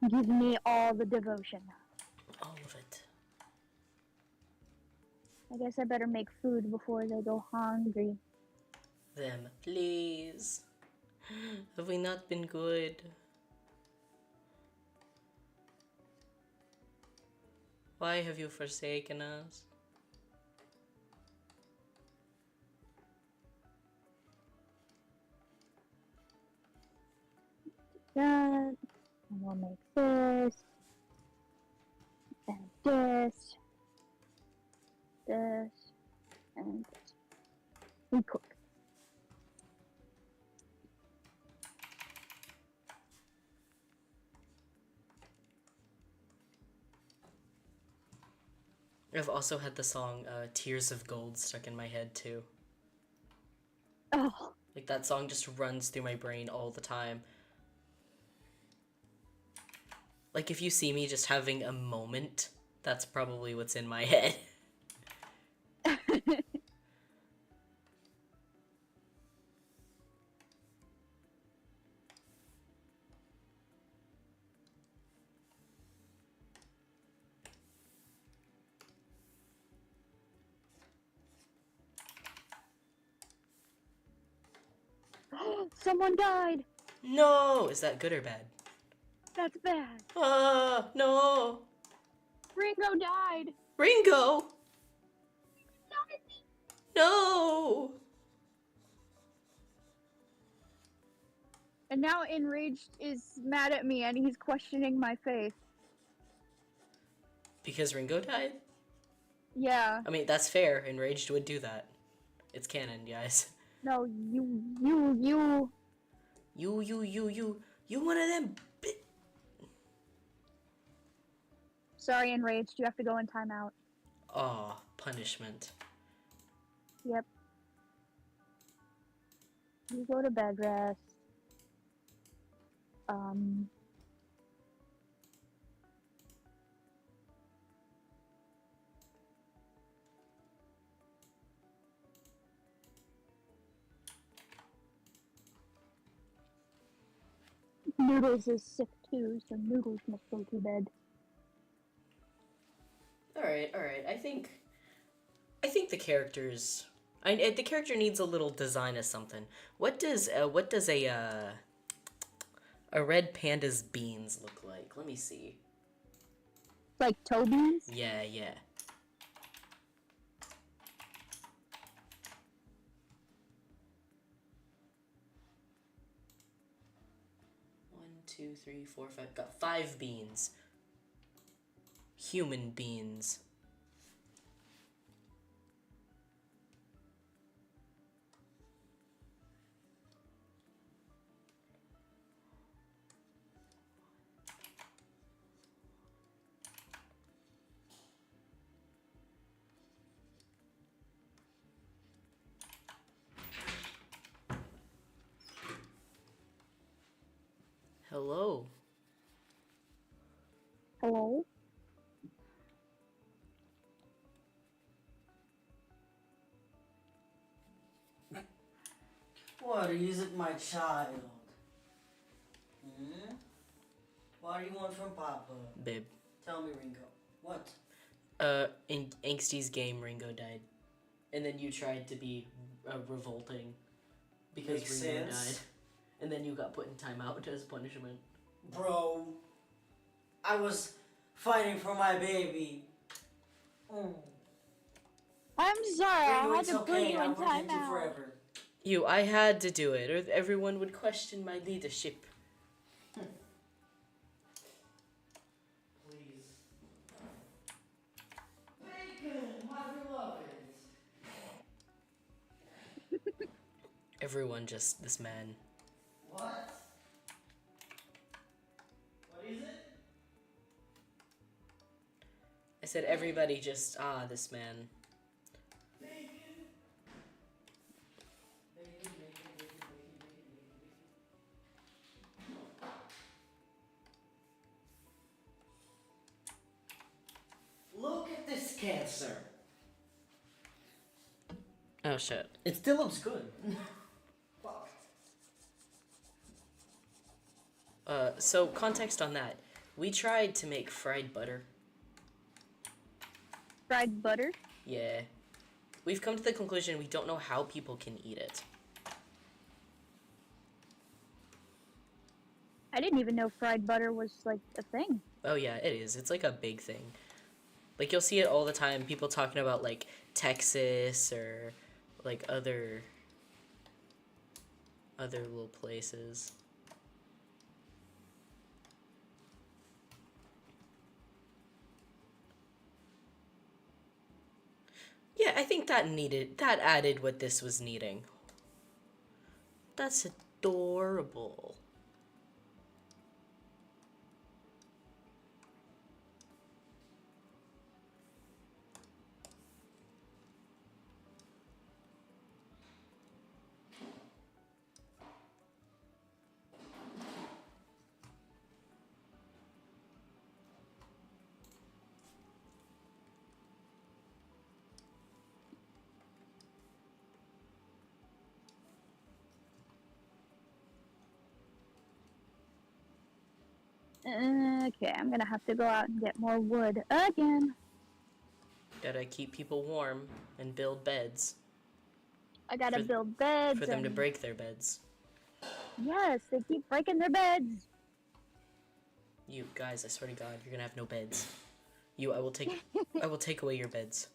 Speaker 2: Give me all the devotion.
Speaker 1: All of it.
Speaker 2: I guess I better make food before they go hungry.
Speaker 1: Them, please. Have we not been good? Why have you forsaken us?
Speaker 2: That, and we'll make this, and this, and this. We cook.
Speaker 1: I've also had the song Tears of Gold stuck in my head too.
Speaker 2: Oh,
Speaker 1: Like that song just runs through my brain all the time. Like if you see me just having a moment, that's probably what's in my head.
Speaker 2: someone died.
Speaker 1: No! Is that good or bad?
Speaker 2: That's bad.
Speaker 1: Ah, no!
Speaker 2: Ringo died.
Speaker 1: Ringo! No!
Speaker 2: And now Enraged is mad at me and he's questioning my faith.
Speaker 1: Because Ringo died?
Speaker 2: Yeah.
Speaker 1: I mean, that's fair. Enraged would do that. It's canon, guys.
Speaker 2: No, you.
Speaker 1: You one of them.
Speaker 2: Sorry, Enraged. You have to go in timeout.
Speaker 1: Aw, punishment.
Speaker 2: Yep. You go to bed rest. Noodles is sick too, so Noodles must go to bed.
Speaker 1: Alright. I think the characters... the character needs a little design of something. What does a red panda's beans look like? Let me see.
Speaker 2: Like toe beans?
Speaker 1: Yeah. 1, 2, 3, 4, 5. Got 5 beans. Human beans. Hello.
Speaker 2: Hello?
Speaker 3: What, is it my child? Hmm? What do you want from Papa?
Speaker 1: Babe.
Speaker 3: Tell me, Ringo. What?
Speaker 1: In Angsty's game, Ringo died. And then you tried to be revolting because
Speaker 3: Makes
Speaker 1: Ringo
Speaker 3: sense.
Speaker 1: died. And then you got put in timeout as punishment.
Speaker 3: Bro, I was fighting for my baby.
Speaker 2: I'm sorry, I
Speaker 3: Ringo,
Speaker 2: had
Speaker 3: it's
Speaker 2: to put
Speaker 3: okay.
Speaker 2: you
Speaker 3: I'll
Speaker 2: in
Speaker 3: protect you
Speaker 2: timeout.
Speaker 3: forever.
Speaker 1: I had to do it, or everyone would question my leadership.
Speaker 3: Please. Bacon, my beloved.
Speaker 1: Everyone just this man.
Speaker 3: What? What is it?
Speaker 1: I said everybody just this man.
Speaker 3: Bacon. Bacon, bacon, bacon, bacon, bacon, bacon, bacon. Look at this cancer.
Speaker 1: Oh shit.
Speaker 3: It still looks good. Fuck.
Speaker 1: So context on that. We tried to make fried butter.
Speaker 2: Fried butter?
Speaker 1: Yeah. We've come to the conclusion we don't know how people can eat it.
Speaker 2: I didn't even know fried butter was like a thing.
Speaker 1: Oh yeah, it is. It's like a big thing. Like you'll see it all the time. People talking about like Texas or like other little places. Yeah, I think that added what this was needing. That's adorable.
Speaker 2: Okay, I'm gonna have to go out and get more wood again.
Speaker 1: Gotta keep people warm and build beds
Speaker 2: I gotta
Speaker 1: For-
Speaker 2: build beds.
Speaker 1: for them to
Speaker 2: and-
Speaker 1: break their beds.
Speaker 2: Yes, they keep breaking their beds.
Speaker 1: You guys, I swear to God, you're gonna have no beds. I will take away your beds.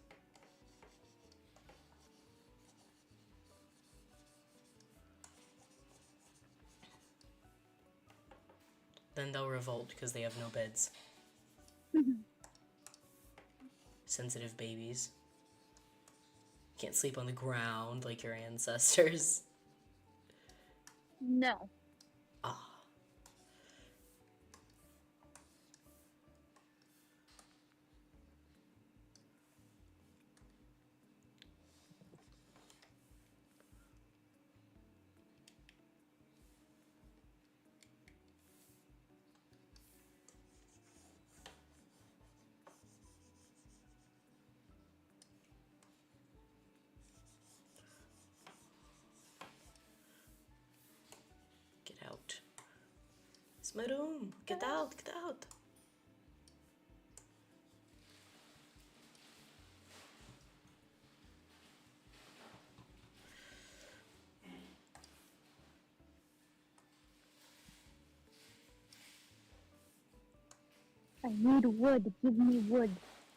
Speaker 1: Then they'll revolt because they have no beds. Sensitive babies. Can't sleep on the ground like your ancestors.
Speaker 2: No.
Speaker 1: Ah. Get out. It's my room. Get out, get out.
Speaker 2: I need wood. Give me wood.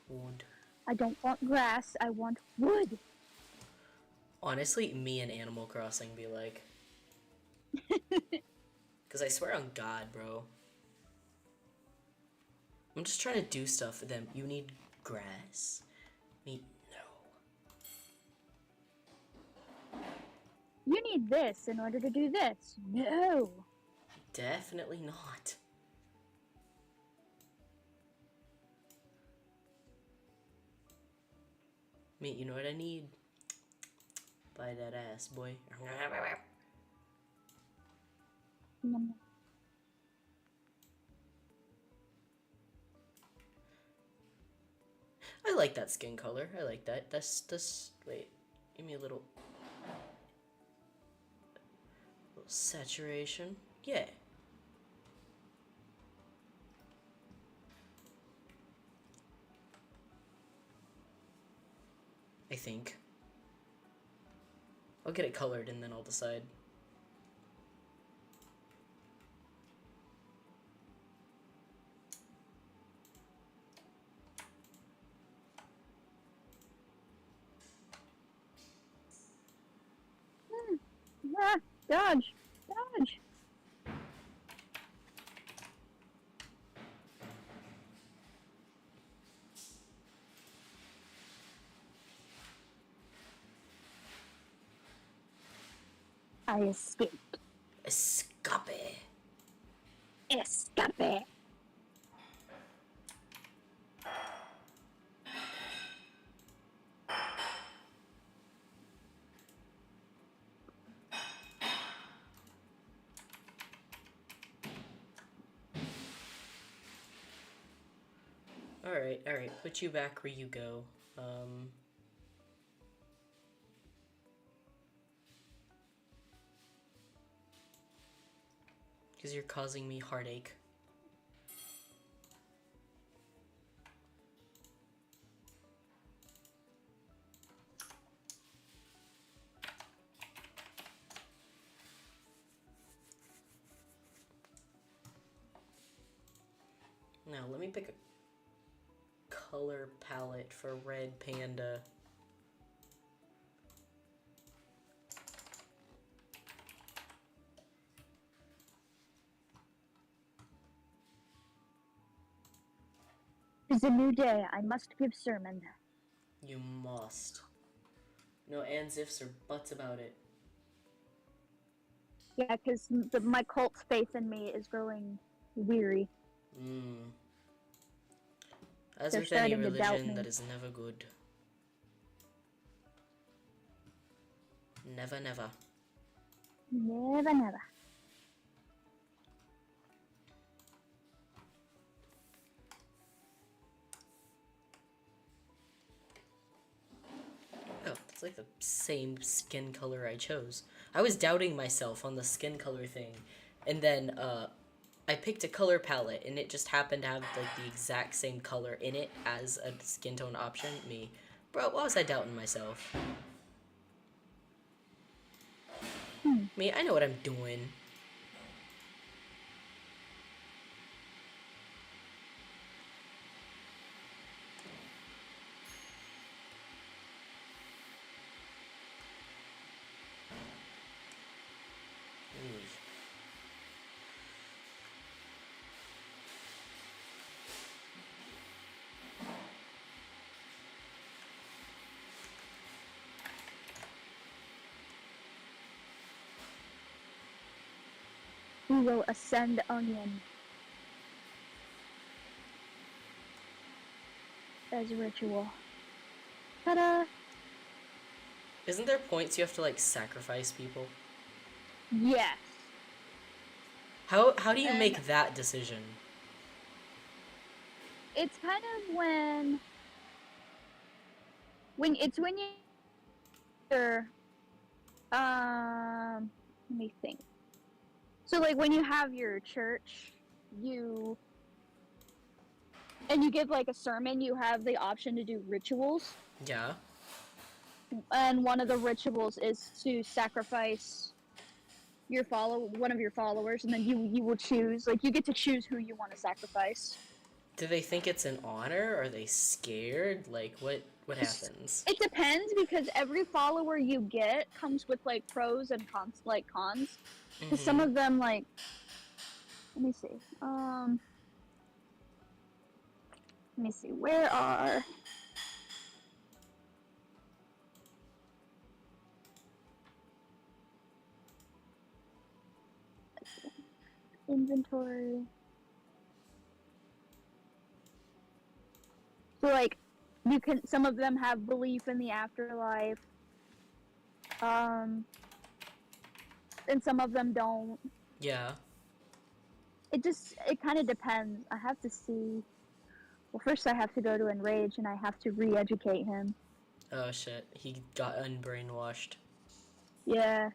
Speaker 1: Wood.
Speaker 2: I don't want grass. I want wood.
Speaker 1: Honestly, me and Animal Crossing be like. Because I swear on God, bro. I'm just trying to do stuff for them. You need grass? Me? No.
Speaker 2: You need this in order to do this. No.
Speaker 1: Definitely not. Mate, you know what I need? Buy that ass, boy. I like that skin color. I like that. That's wait. Give me a little saturation. Yeah. I think. I'll get it colored and then I'll decide.
Speaker 2: Ah, dodge. Dodge. I escaped.
Speaker 1: Escape.
Speaker 2: Escape.
Speaker 1: Alright, put you back where you go. Because you're causing me heartache. Now, let me pick a color palette for Red Panda.
Speaker 2: It's a new day. I must give sermon.
Speaker 1: You must. No ands, ifs, or buts about it.
Speaker 2: Yeah, because my cult faith in me is growing weary.
Speaker 1: As
Speaker 2: They're
Speaker 1: with any
Speaker 2: starting to doubt
Speaker 1: religion,
Speaker 2: me.
Speaker 1: that is never good. Never, never.
Speaker 2: Never, never.
Speaker 1: Oh, it's like the same skin color I chose. I was doubting myself on the skin color thing, and then I picked a color palette, and it just happened to have like the exact same color in it as a skin tone option. Me, bro, why was I doubting myself? Me, I know what I'm doing.
Speaker 2: We will ascend onion as a ritual. Ta-da!
Speaker 1: Isn't there points you have to like sacrifice people?
Speaker 2: Yes.
Speaker 1: How do you
Speaker 2: And
Speaker 1: make that decision?
Speaker 2: it's kind of when you're let me think. So like when you have your church, you give like a sermon, you have the option to do rituals.
Speaker 1: Yeah.
Speaker 2: And one of the rituals is to sacrifice one of your followers, and then you will choose, like, you get to choose who you want to sacrifice.
Speaker 1: Do they think it's an honor? Are they scared? Like, what happens?
Speaker 2: It depends, because every follower you get comes with like pros and cons. Because some of them, like, let me see, where are inventory? So like, some of them have belief in the afterlife, and some of them don't.
Speaker 1: Yeah.
Speaker 2: It kind of depends. I have to see. Well, first I have to go to Enrage, and I have to re-educate him.
Speaker 1: Oh shit, he got unbrainwashed.
Speaker 2: Yeah.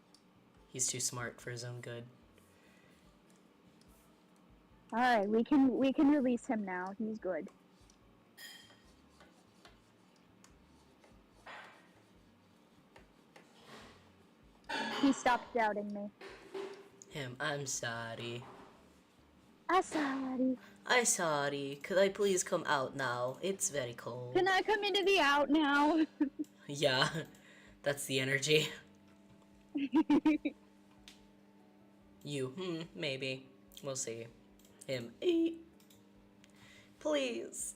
Speaker 1: He's too smart for his own good.
Speaker 2: Alright, we can release him now. He's good. He stopped doubting me.
Speaker 1: I'm sorry.
Speaker 2: I'm sorry.
Speaker 1: Sorry. Could I please come out now? It's very cold.
Speaker 2: Can I come into the out now?
Speaker 1: Yeah, that's the energy. You, maybe. We'll see. Him, please.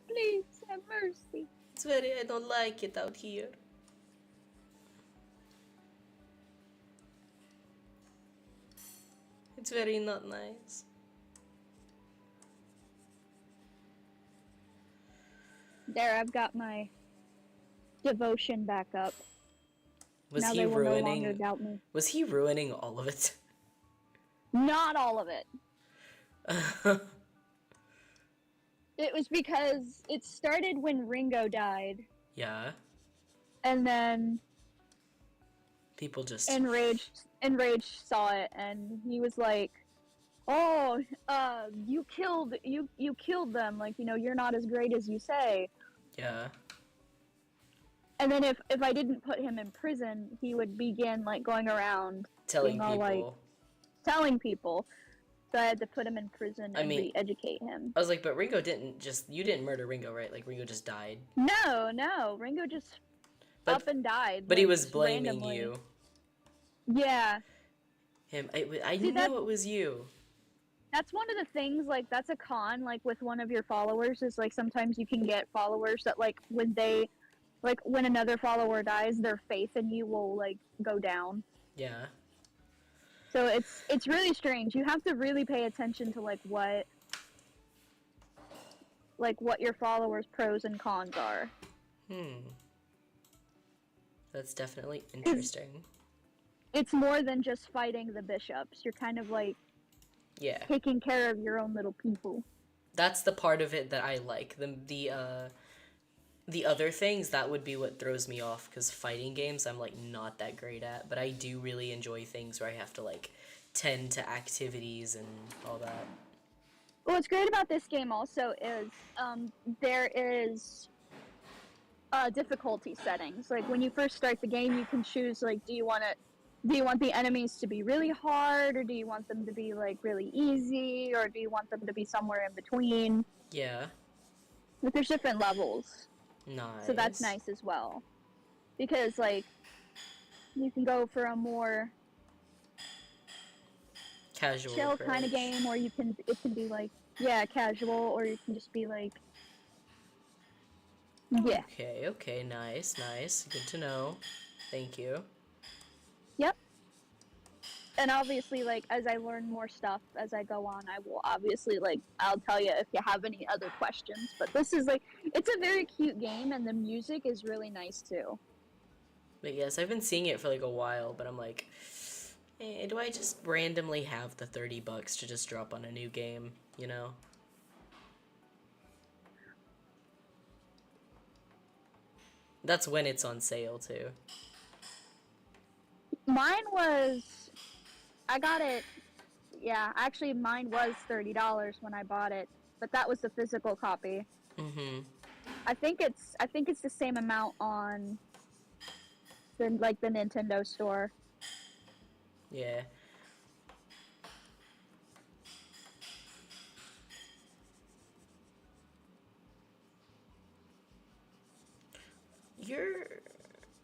Speaker 2: Please, have mercy.
Speaker 1: I don't like it out here. It's very not nice.
Speaker 2: There, I've got my devotion back up.
Speaker 1: Was
Speaker 2: Now
Speaker 1: he
Speaker 2: they will no longer
Speaker 1: ruining?
Speaker 2: doubt me.
Speaker 1: Was he ruining all of it?
Speaker 2: Not all of it. It was because it started when Ringo died,
Speaker 1: Yeah.
Speaker 2: and then
Speaker 1: People just.
Speaker 2: Enraged saw it, and he was like, "Oh, you killed them. Like, you know, you're not as great as you say."
Speaker 1: Yeah.
Speaker 2: And then if I didn't put him in prison, he would begin like going around
Speaker 1: Telling
Speaker 2: being all
Speaker 1: people.
Speaker 2: like telling people. So I had to put him in prison and re-educate him.
Speaker 1: I was like, but Ringo didn't just. You didn't murder Ringo, right? Like, Ringo just died.
Speaker 2: No. Ringo just up and died.
Speaker 1: But
Speaker 2: like,
Speaker 1: he was
Speaker 2: just
Speaker 1: blaming
Speaker 2: randomly.
Speaker 1: you.
Speaker 2: Yeah.
Speaker 1: Him. I knew it was you.
Speaker 2: That's one of the things, like, that's a con, like, with one of your followers, is, like, sometimes you can get followers that, like, when another follower dies, their faith in you will, like, go down.
Speaker 1: Yeah.
Speaker 2: So it's really strange. You have to really pay attention to, like, what your followers' pros and cons are.
Speaker 1: That's definitely interesting.
Speaker 2: It's more than just fighting the bishops. You're kind of, like, taking care of your own little people.
Speaker 1: That's the part of it that I like. The other things, that would be what throws me off, because fighting games I'm like not that great at, but I do really enjoy things where I have to like tend to activities and all that.
Speaker 2: What's great about this game also is there is difficulty settings. Like when you first start the game, you can choose like, do you want the enemies to be really hard, or do you want them to be like really easy, or do you want them to be somewhere in between?
Speaker 1: Yeah.
Speaker 2: But there's different levels.
Speaker 1: Nice.
Speaker 2: So that's nice as well. Because like you can go for a more
Speaker 1: casual
Speaker 2: chill
Speaker 1: approach.
Speaker 2: kind of game, or it can be like casual, or you can just be like
Speaker 1: Okay, nice. Good to know. Thank you.
Speaker 2: Yep. And obviously, like, as I learn more stuff as I go on, I will obviously, like, I'll tell you if you have any other questions. But this is, like, it's a very cute game, and the music is really nice, too.
Speaker 1: But yes, I've been seeing it for, like, a while, but I'm like, do I just randomly have the $30 to just drop on a new game, you know? That's when it's on sale, too.
Speaker 2: Mine was... I got it... Yeah, actually, mine was $30 when I bought it. But that was the physical copy.
Speaker 1: Mm-hmm.
Speaker 2: I think it's the same amount on the Nintendo store.
Speaker 1: Yeah.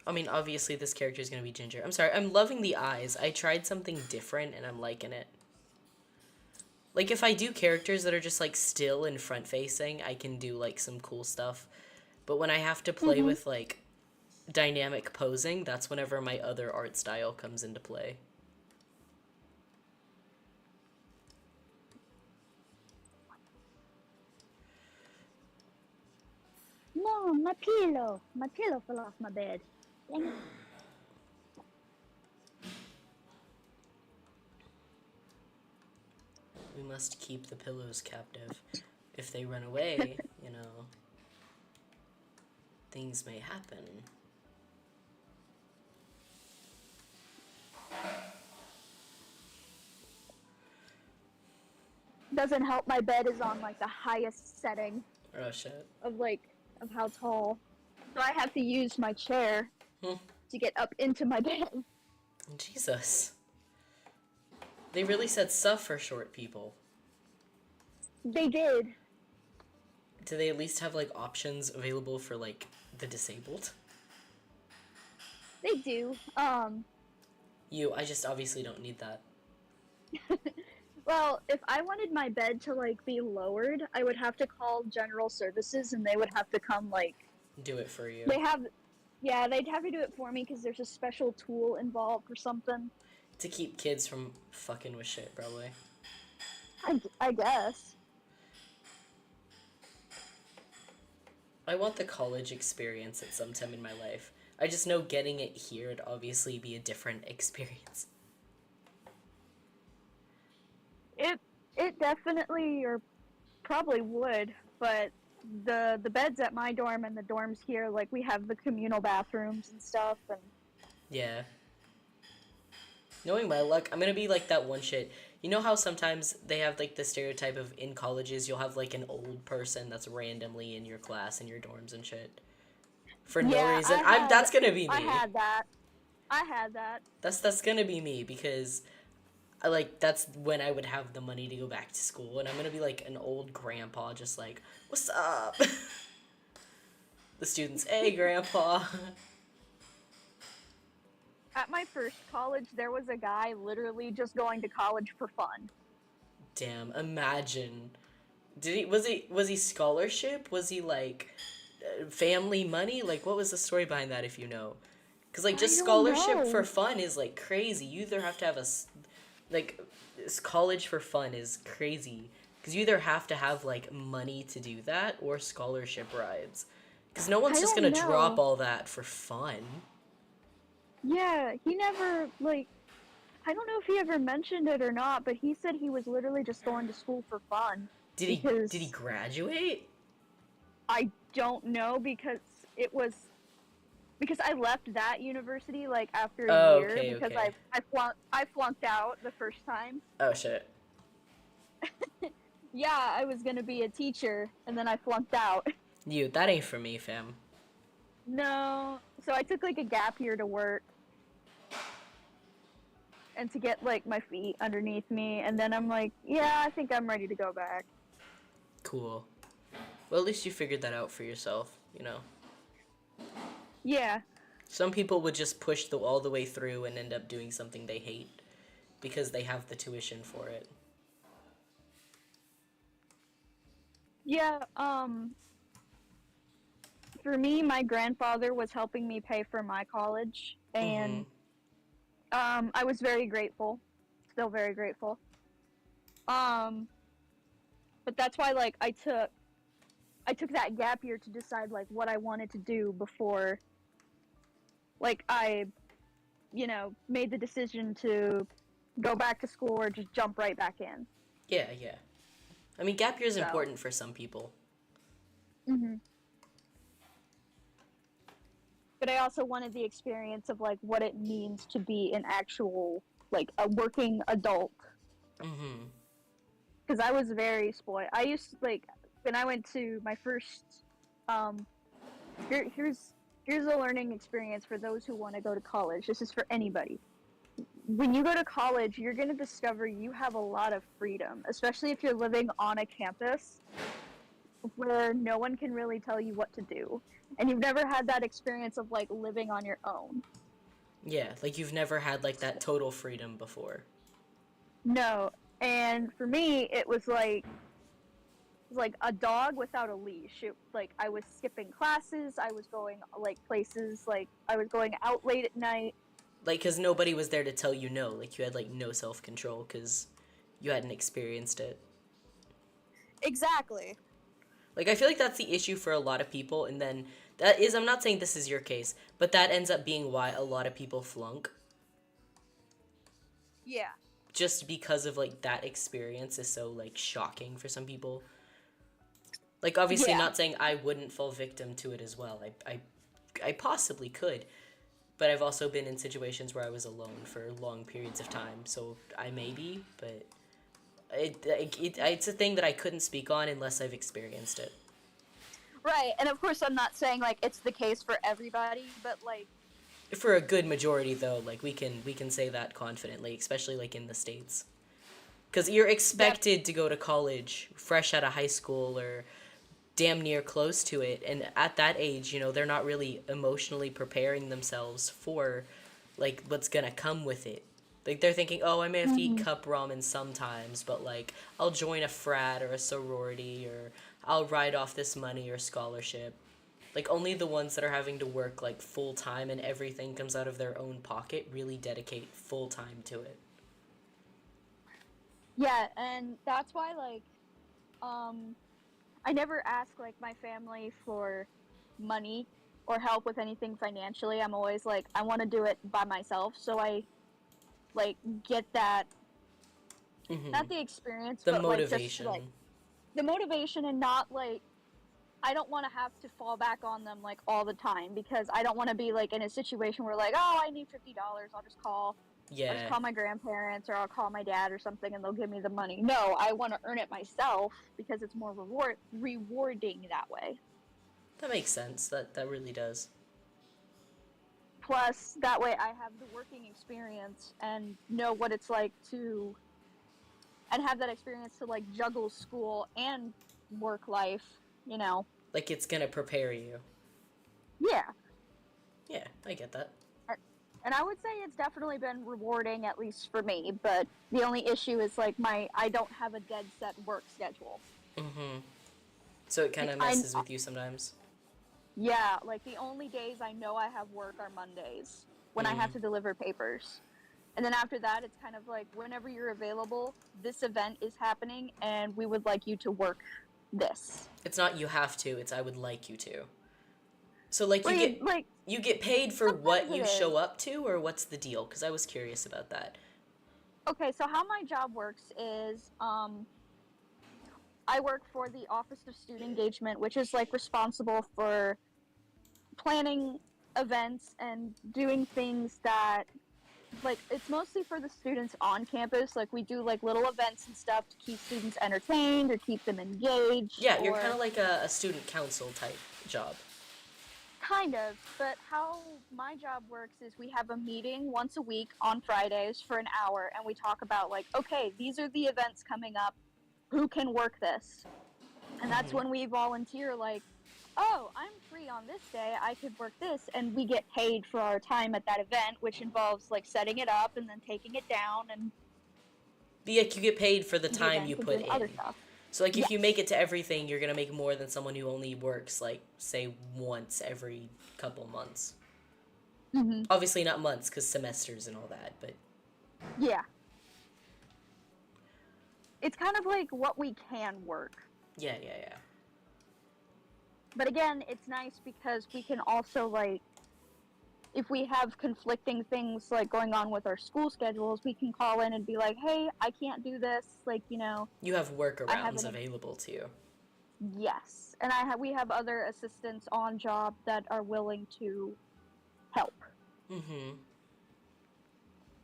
Speaker 1: I mean, obviously this character is going to be Ginger. I'm sorry, I'm loving the eyes. I tried something different and I'm liking it. Like, if I do characters that are just, like, still and front-facing, I can do, like, some cool stuff. But when I have to play with, like, dynamic posing, that's whenever my other art style comes into play.
Speaker 2: No, my pillow. My pillow fell off my bed. Dang it.
Speaker 1: We must keep the pillows captive. If they run away, you know, things may happen.
Speaker 2: Doesn't help my bed is on like the highest setting
Speaker 1: Oh shit.
Speaker 2: of how tall. So I have to use my chair to get up into my bed.
Speaker 1: Jesus. They really said stuff for short people.
Speaker 2: They did.
Speaker 1: Do they at least have like options available for like the disabled?
Speaker 2: They do.
Speaker 1: I just obviously don't need that.
Speaker 2: Well, if I wanted my bed to like be lowered, I would have to call general services, and they would have to come like
Speaker 1: Do it for you.
Speaker 2: they'd have to do it for me because there's a special tool involved or something.
Speaker 1: To keep kids from fucking with shit, probably.
Speaker 2: I guess.
Speaker 1: I want the college experience at some time in my life. I just know getting it here would obviously be a different experience.
Speaker 2: It definitely or probably would, but the beds at my dorm and the dorms here, like we have the communal bathrooms and stuff, and
Speaker 1: Yeah. Knowing my luck, I'm gonna be like that one shit. You know how sometimes they have like the stereotype of in colleges you'll have like an old person that's randomly in your class in your dorms and shit. For no
Speaker 2: yeah,
Speaker 1: reason. That's gonna be me.
Speaker 2: I had that. I had that.
Speaker 1: That's gonna be me because I like that's when I would have the money to go back to school and I'm gonna be like an old grandpa just like, what's up? The students, hey grandpa.
Speaker 2: At my first college, there was a guy literally just going to college for fun.
Speaker 1: Damn, imagine. Was he scholarship? Was he like family money? Like what was the story behind that if you know? Cuz like just
Speaker 2: I don't
Speaker 1: scholarship
Speaker 2: know.
Speaker 1: for fun is like crazy. You either have to have like college for fun is crazy cuz you either have to have like money to do that or scholarship rides. Cuz no one's
Speaker 2: I
Speaker 1: just
Speaker 2: don't
Speaker 1: going to
Speaker 2: know.
Speaker 1: drop all that for fun.
Speaker 2: Yeah, he never, like, I don't know if he ever mentioned it or not, but he said he was literally just going to school for fun.
Speaker 1: Did he graduate?
Speaker 2: I don't know because it was because I left that university like after a
Speaker 1: Oh,
Speaker 2: year
Speaker 1: okay,
Speaker 2: because
Speaker 1: okay.
Speaker 2: I flunked out the first time.
Speaker 1: Oh shit.
Speaker 2: Yeah, I was gonna be a teacher and then I flunked out.
Speaker 1: That ain't for me, fam.
Speaker 2: No, so I took like a gap year to work and to get like my feet underneath me, and then I'm like, yeah, I think I'm ready to go back.
Speaker 1: Cool. Well, at least you figured that out for yourself, you know.
Speaker 2: Yeah.
Speaker 1: Some people would just push all the way through and end up doing something they hate because they have the tuition for it.
Speaker 2: Yeah, for me, my grandfather was helping me pay for my college, and I was very grateful, still very grateful. But that's why, like, I took that gap year to decide, like, what I wanted to do before, like, I, made the decision to go back to school or just jump right back in.
Speaker 1: Yeah, yeah. I mean, gap year is
Speaker 2: So.
Speaker 1: important for some people.
Speaker 2: Mhm. But I also wanted the experience of like what it means to be an actual like a working adult.
Speaker 1: Mhm.
Speaker 2: Because I was very spoiled. I used to, like when I went to my first here's a learning experience for those who want to go to college. This is for anybody. When you go to college, you're going to discover you have a lot of freedom, especially if you're living on a campus where no one can really tell you what to do. And you've never had that experience of like living on your own.
Speaker 1: Yeah, like you've never had like that total freedom before.
Speaker 2: No. And for me, it was like a dog without a leash. Like I was skipping classes, I was going like places, like I was going out late at night.
Speaker 1: Like, because nobody was there to tell you no. Like, you had, like, no self-control because you hadn't experienced it.
Speaker 2: Exactly.
Speaker 1: Like, I feel like that's the issue for a lot of people, and then that is, I'm not saying this is your case, but that ends up being why a lot of people flunk.
Speaker 2: Yeah.
Speaker 1: Just because of, like, that experience is so, like, shocking for some people. Like, obviously
Speaker 2: Yeah.
Speaker 1: not saying I wouldn't fall victim to it as well. I possibly could. But I've also been in situations where I was alone for long periods of time, so I may be, but it's a thing that I couldn't speak on unless I've experienced it.
Speaker 2: Right, and of course I'm not saying like it's the case for everybody, but like
Speaker 1: For a good majority, though, like we can say that confidently, especially like in the States, because you're expected to go to college fresh out of high school or damn near close to it, and at that age, they're not really emotionally preparing themselves for like what's gonna come with it. Like they're thinking, oh, I may have to eat cup ramen sometimes, but like I'll join a frat or a sorority or I'll write off this money or scholarship. Like, only the ones that are having to work, like, full-time and everything comes out of their own pocket really dedicate full-time to it.
Speaker 2: Yeah, and that's why, like, I never ask, like, my family for money or help with anything financially. I'm always like, I want to do it by myself, so I, like, get that, not the experience,
Speaker 1: The
Speaker 2: but, like, just,
Speaker 1: motivation.
Speaker 2: like, the motivation and not, like, I don't want to have to fall back on them, like, all the time, because I don't want to be, like, in a situation where, like, oh, I need $50, I'll just
Speaker 1: Yeah.
Speaker 2: call my grandparents, or I'll call my dad or something, and they'll give me the money. No, I want to earn it myself because it's more rewarding that way.
Speaker 1: That makes sense. That really does.
Speaker 2: Plus, that way I have the working experience and know what it's like to, and have that experience to, like, juggle school and work life, you know.
Speaker 1: Like, it's gonna prepare you.
Speaker 2: Yeah.
Speaker 1: Yeah, I get that.
Speaker 2: And I would say it's definitely been rewarding, at least for me, but the only issue is, like, I don't have a dead set work schedule.
Speaker 1: So it kind of messes with you sometimes.
Speaker 2: Yeah, like, the only days I know I have work are Mondays, when I have to deliver papers. And then after that, it's kind of like, whenever you're available, this event is happening, and we would like you to work this.
Speaker 1: It's not you have to, it's I would like you to. So, like, you get paid for
Speaker 2: sometimes
Speaker 1: what you
Speaker 2: it
Speaker 1: show
Speaker 2: is.
Speaker 1: up to, or what's the deal? Because I was curious about that.
Speaker 2: Okay, so how my job works is, I work for the Office of Student Engagement, which is, like, responsible for planning events and doing things that, like, it's mostly for the students on campus. Like, we do, like, little events and stuff to keep students entertained or keep them engaged.
Speaker 1: Yeah, you're
Speaker 2: or
Speaker 1: kind of like a student council type job.
Speaker 2: Kind of, but how my job works is we have a meeting once a week on Fridays for an hour, and we talk about, like, okay, these are the events coming up, who can work this? And that's when we volunteer, like, oh, I'm free on this day, I could work this, and we get paid for our time at that event, which involves, like, setting it up and then taking it down and
Speaker 1: But yeah, you get paid for the
Speaker 2: the
Speaker 1: time
Speaker 2: event
Speaker 1: you
Speaker 2: and
Speaker 1: put
Speaker 2: doing other
Speaker 1: in.
Speaker 2: stuff.
Speaker 1: So, like, if you
Speaker 2: Yes.
Speaker 1: make it to everything, you're gonna make more than someone who only works, like, say, once every couple months. Obviously not months, because semesters and all that, but...
Speaker 2: Yeah. It's kind of like what we can work.
Speaker 1: Yeah.
Speaker 2: But again, it's nice because we can also, like, if we have conflicting things, like, going on with our school schedules, we can call in and be like, hey, I can't do this, like, you know.
Speaker 1: You have
Speaker 2: I have
Speaker 1: workarounds available to you.
Speaker 2: Yes. And we have other assistants on job that are willing to help.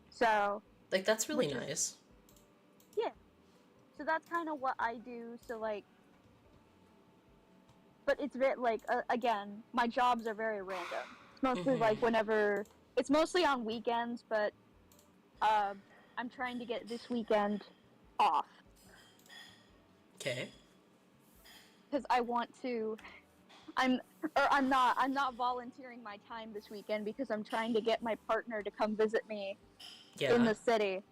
Speaker 2: So,
Speaker 1: Like, that's really
Speaker 2: Which is-
Speaker 1: nice.
Speaker 2: yeah. So that's kind of what I do. So, like, but it's very, like, again, my jobs are very random. It's mostly like whenever, it's mostly on weekends, but I'm trying to get this weekend off
Speaker 1: Okay.
Speaker 2: because I want to. I'm not volunteering my time this weekend because I'm trying to get my partner to come visit me
Speaker 1: Yeah.
Speaker 2: in the city,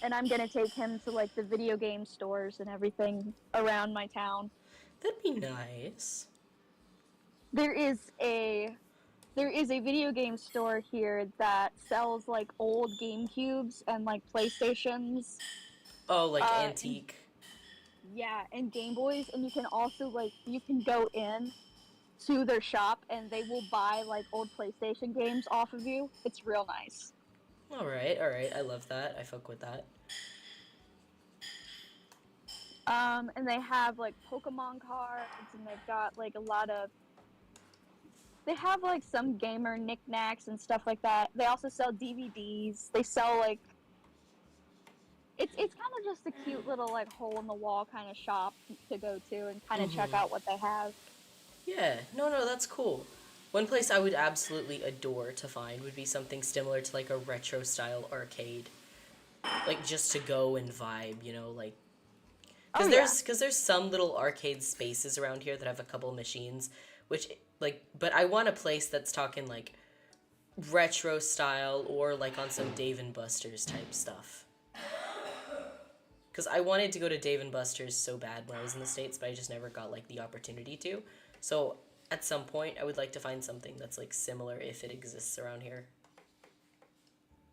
Speaker 2: and I'm gonna take him to, like, the video game stores and everything around my town.
Speaker 1: That'd be nice.
Speaker 2: There is a video game store here that sells, like, old GameCubes and, like, PlayStations.
Speaker 1: Oh, like antique.
Speaker 2: Yeah, and Game Boys, and you can also, like, you can go in to their shop and they will buy, like, old PlayStation games off of you. It's real nice.
Speaker 1: Alright. I love that. I fuck with that.
Speaker 2: And they have, like, Pokemon cards, and they've got, like, they have, like, some gamer knickknacks and stuff like that. They also sell DVDs. They sell, like, it's kind of just a cute little, like, hole-in-the-wall kind of shop to go to and kind of check out what they have.
Speaker 1: Yeah. No, that's cool. One place I would absolutely adore to find would be something similar to, like, a retro-style arcade. Like, just to go and vibe, you know, like... Because there's some little arcade spaces around here that have a couple machines, which, like... But I want a place that's talking, like, retro-style or, like, on some Dave & Buster's type stuff. Because I wanted to go to Dave & Buster's so bad when I was in the States, but I just never got, like, the opportunity to. So at some point, I would like to find something that's like similar if it exists around here.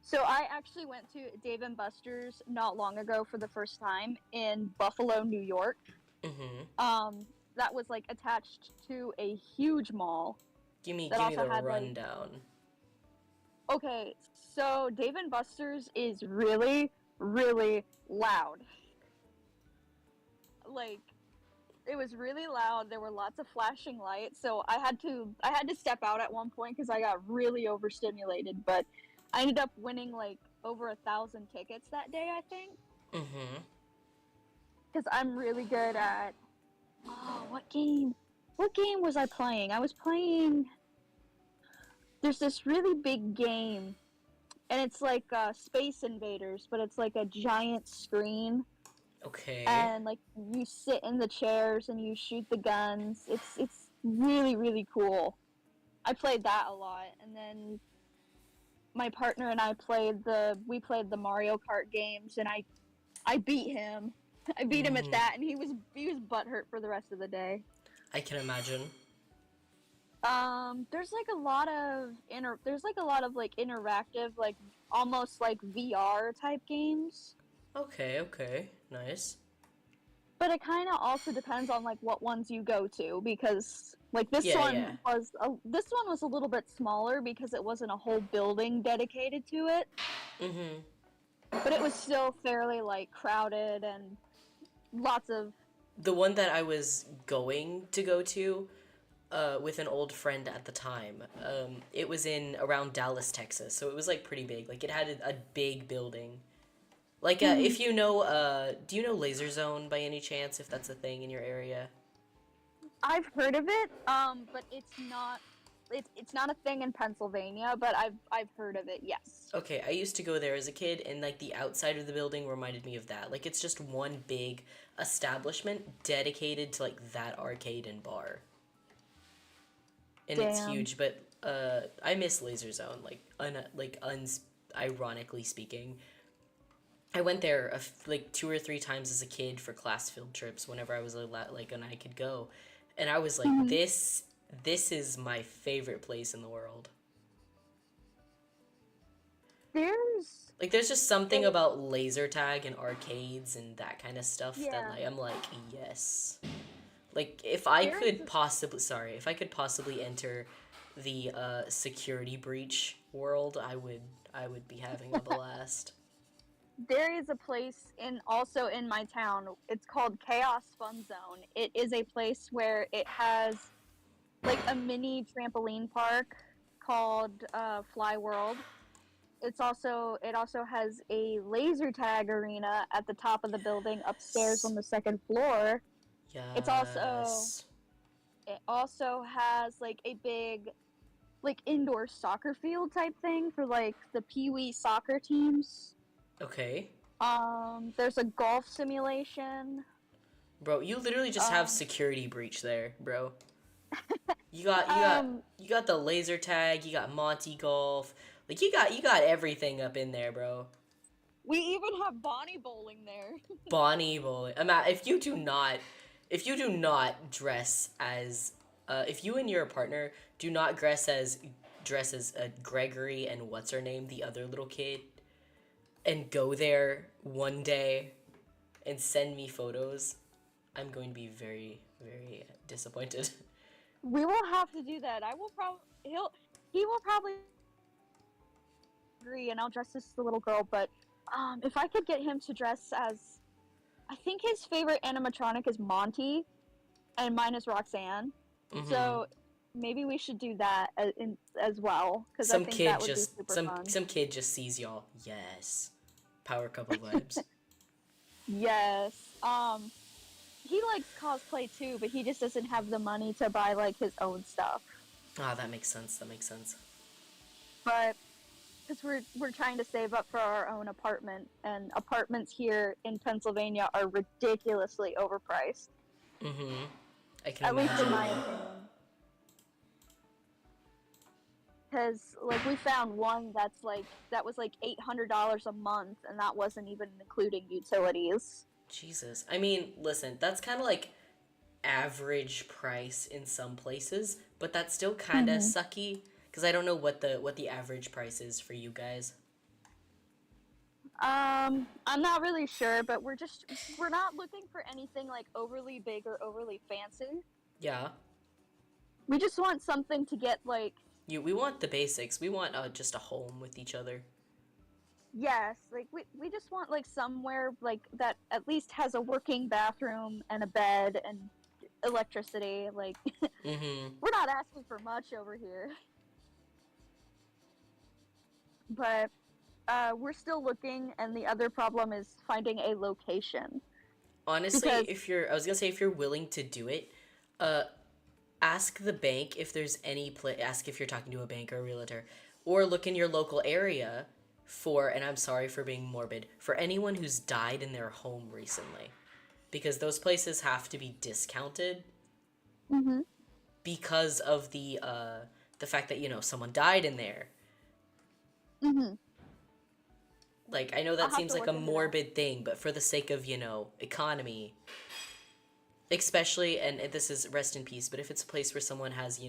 Speaker 2: So I actually went to Dave and Buster's not long ago for the first time in Buffalo, New York.
Speaker 1: Mm-hmm.
Speaker 2: That was like attached to a huge mall
Speaker 1: Give me
Speaker 2: that also
Speaker 1: the
Speaker 2: had like.
Speaker 1: rundown.
Speaker 2: Okay, so Dave and Buster's is really, really loud. Like, it was really loud. There were lots of flashing lights, so I had to step out at one point because I got really overstimulated. But I ended up winning like over 1,000 tickets that day, I think.
Speaker 1: Mm-hmm.
Speaker 2: Because I'm really good at. Oh, what game? What game was I playing? I was playing. There's this really big game, and it's like Space Invaders, but it's like a giant screen.
Speaker 1: Okay.
Speaker 2: And like you sit in the chairs and you shoot the guns. It's really, really cool. I played that a lot, and then my partner and I played the Mario Kart games, and I beat him. I beat him at that, and he was butthurt for the rest of the day.
Speaker 1: I can imagine.
Speaker 2: There's like a lot of like interactive, like almost like VR type games.
Speaker 1: Okay, nice.
Speaker 2: But it kind of also depends on like what ones you go to, because like this
Speaker 1: Yeah,
Speaker 2: one was a little bit smaller because it wasn't a whole building dedicated to it.
Speaker 1: Mm-hmm.
Speaker 2: But it was still fairly like crowded and lots of.
Speaker 1: The one that I was going to go to, with an old friend at the time, it was in around Dallas, Texas, so it was like pretty big. Like it had a big building. Like, if you know, do you know Laser Zone by any chance, if that's a thing in your area?
Speaker 2: I've heard of it, but it's not a thing in Pennsylvania, but I've heard of it, yes.
Speaker 1: Okay, I used to go there as a kid, and like the outside of the building reminded me of that. Like it's just one big establishment dedicated to like that arcade and bar. And
Speaker 2: Damn.
Speaker 1: it's huge, but I miss Laser Zone, ironically speaking. I went there like 2 or 3 times as a kid for class field trips whenever I was like and I could go, and I was like, this is my favorite place in the world. There's just something about laser tag and arcades and that kind of stuff that like I'm like, yes. Like if I could possibly enter the security breach world, I would be having a blast.
Speaker 2: There is a place also in my town. It's called Chaos Fun Zone. It is a place where it has like a mini trampoline park called Fly World. It also has a laser tag arena at the top of the building upstairs on the second floor.
Speaker 1: Yes.
Speaker 2: It also has like a big like indoor soccer field type thing for like the Pee-wee soccer teams.
Speaker 1: Okay.
Speaker 2: There's a golf simulation.
Speaker 1: Bro, you literally just have security breach there, bro. You got the laser tag, you got Monty Golf. Like you got everything up in there, bro.
Speaker 2: We even have Bonnie bowling there.
Speaker 1: Bonnie bowling. If you do not dress as if you and your partner do not dress as Gregory and what's her name, the other little kid, and go there one day and send me photos, I'm going to be very, very disappointed.
Speaker 2: We will have to do that. He will probably agree, and I'll dress as the little girl. But if I could get him to dress as, I think his favorite animatronic is Monty, and mine is Roxanne. Mm-hmm. So maybe we should do that as well, because I think that would be super fun.
Speaker 1: Some kid just sees y'all. Yes. Power couple vibes.
Speaker 2: Yes. He likes cosplay too, but he just doesn't have the money to buy like his own stuff.
Speaker 1: Ah, that makes sense.
Speaker 2: But because we're trying to save up for our own apartment, and apartments here in Pennsylvania are ridiculously overpriced.
Speaker 1: Mm-hmm. I can
Speaker 2: At
Speaker 1: imagine.
Speaker 2: least in my opinion. Because like we found one that was like $800 a month, and that wasn't even including utilities.
Speaker 1: Jesus. I mean, listen, that's kind of like average price in some places, but that's still kind of sucky because I don't know what the average price is for you guys.
Speaker 2: I'm not really sure, but we're not looking for anything like overly big or overly fancy.
Speaker 1: Yeah.
Speaker 2: We just want something to get like,
Speaker 1: We want the basics. We want just a home with each other.
Speaker 2: yes, like we just want like somewhere like that at least has a working bathroom and a bed and electricity. Like
Speaker 1: Mm-hmm.
Speaker 2: we're not asking for much over here. But we're still looking, and the other problem is finding a location.
Speaker 1: Honestly,
Speaker 2: Because
Speaker 1: I was gonna say if you're willing to do it, uh, ask the bank if there's any ask if you're talking to a bank or a realtor, or look in your local area for, and I'm sorry for being morbid, for anyone who's died in their home recently, because those places have to be discounted
Speaker 2: mm-hmm.
Speaker 1: because of the fact that someone died in there.
Speaker 2: Mm-hmm.
Speaker 1: Like, I know
Speaker 2: I'll
Speaker 1: that
Speaker 2: have
Speaker 1: seems
Speaker 2: to
Speaker 1: like
Speaker 2: look
Speaker 1: a
Speaker 2: into that.
Speaker 1: morbid thing, but for the sake of, economy, especially, and this is rest in peace, but if it's a place where someone has,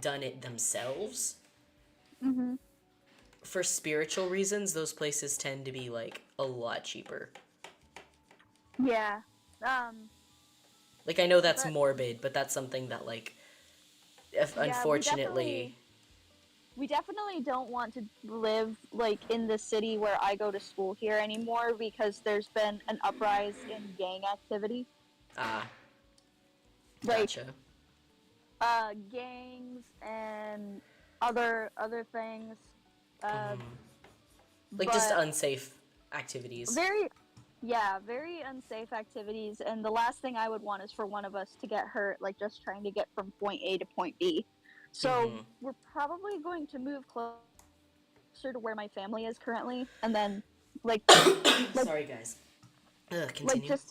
Speaker 1: done it themselves,
Speaker 2: Mm-hmm.
Speaker 1: for spiritual reasons, those places tend to be, like, a lot cheaper.
Speaker 2: Yeah.
Speaker 1: Like, I know that's
Speaker 2: But
Speaker 1: morbid, but that's something that, like,
Speaker 2: yeah,
Speaker 1: unfortunately...
Speaker 2: we definitely don't want to live like in the city where I go to school here anymore because there's been an uprise in gang activity.
Speaker 1: Ah,
Speaker 2: Like
Speaker 1: gotcha.
Speaker 2: gangs and other things. Uh,
Speaker 1: Like, just
Speaker 2: but
Speaker 1: unsafe activities.
Speaker 2: very unsafe activities, and the last thing I would want is for one of us to get hurt, like just trying to get from point A to point B. So we're probably going to move closer to where my family is currently, and then like
Speaker 1: Sorry, guys. Continue.
Speaker 2: like just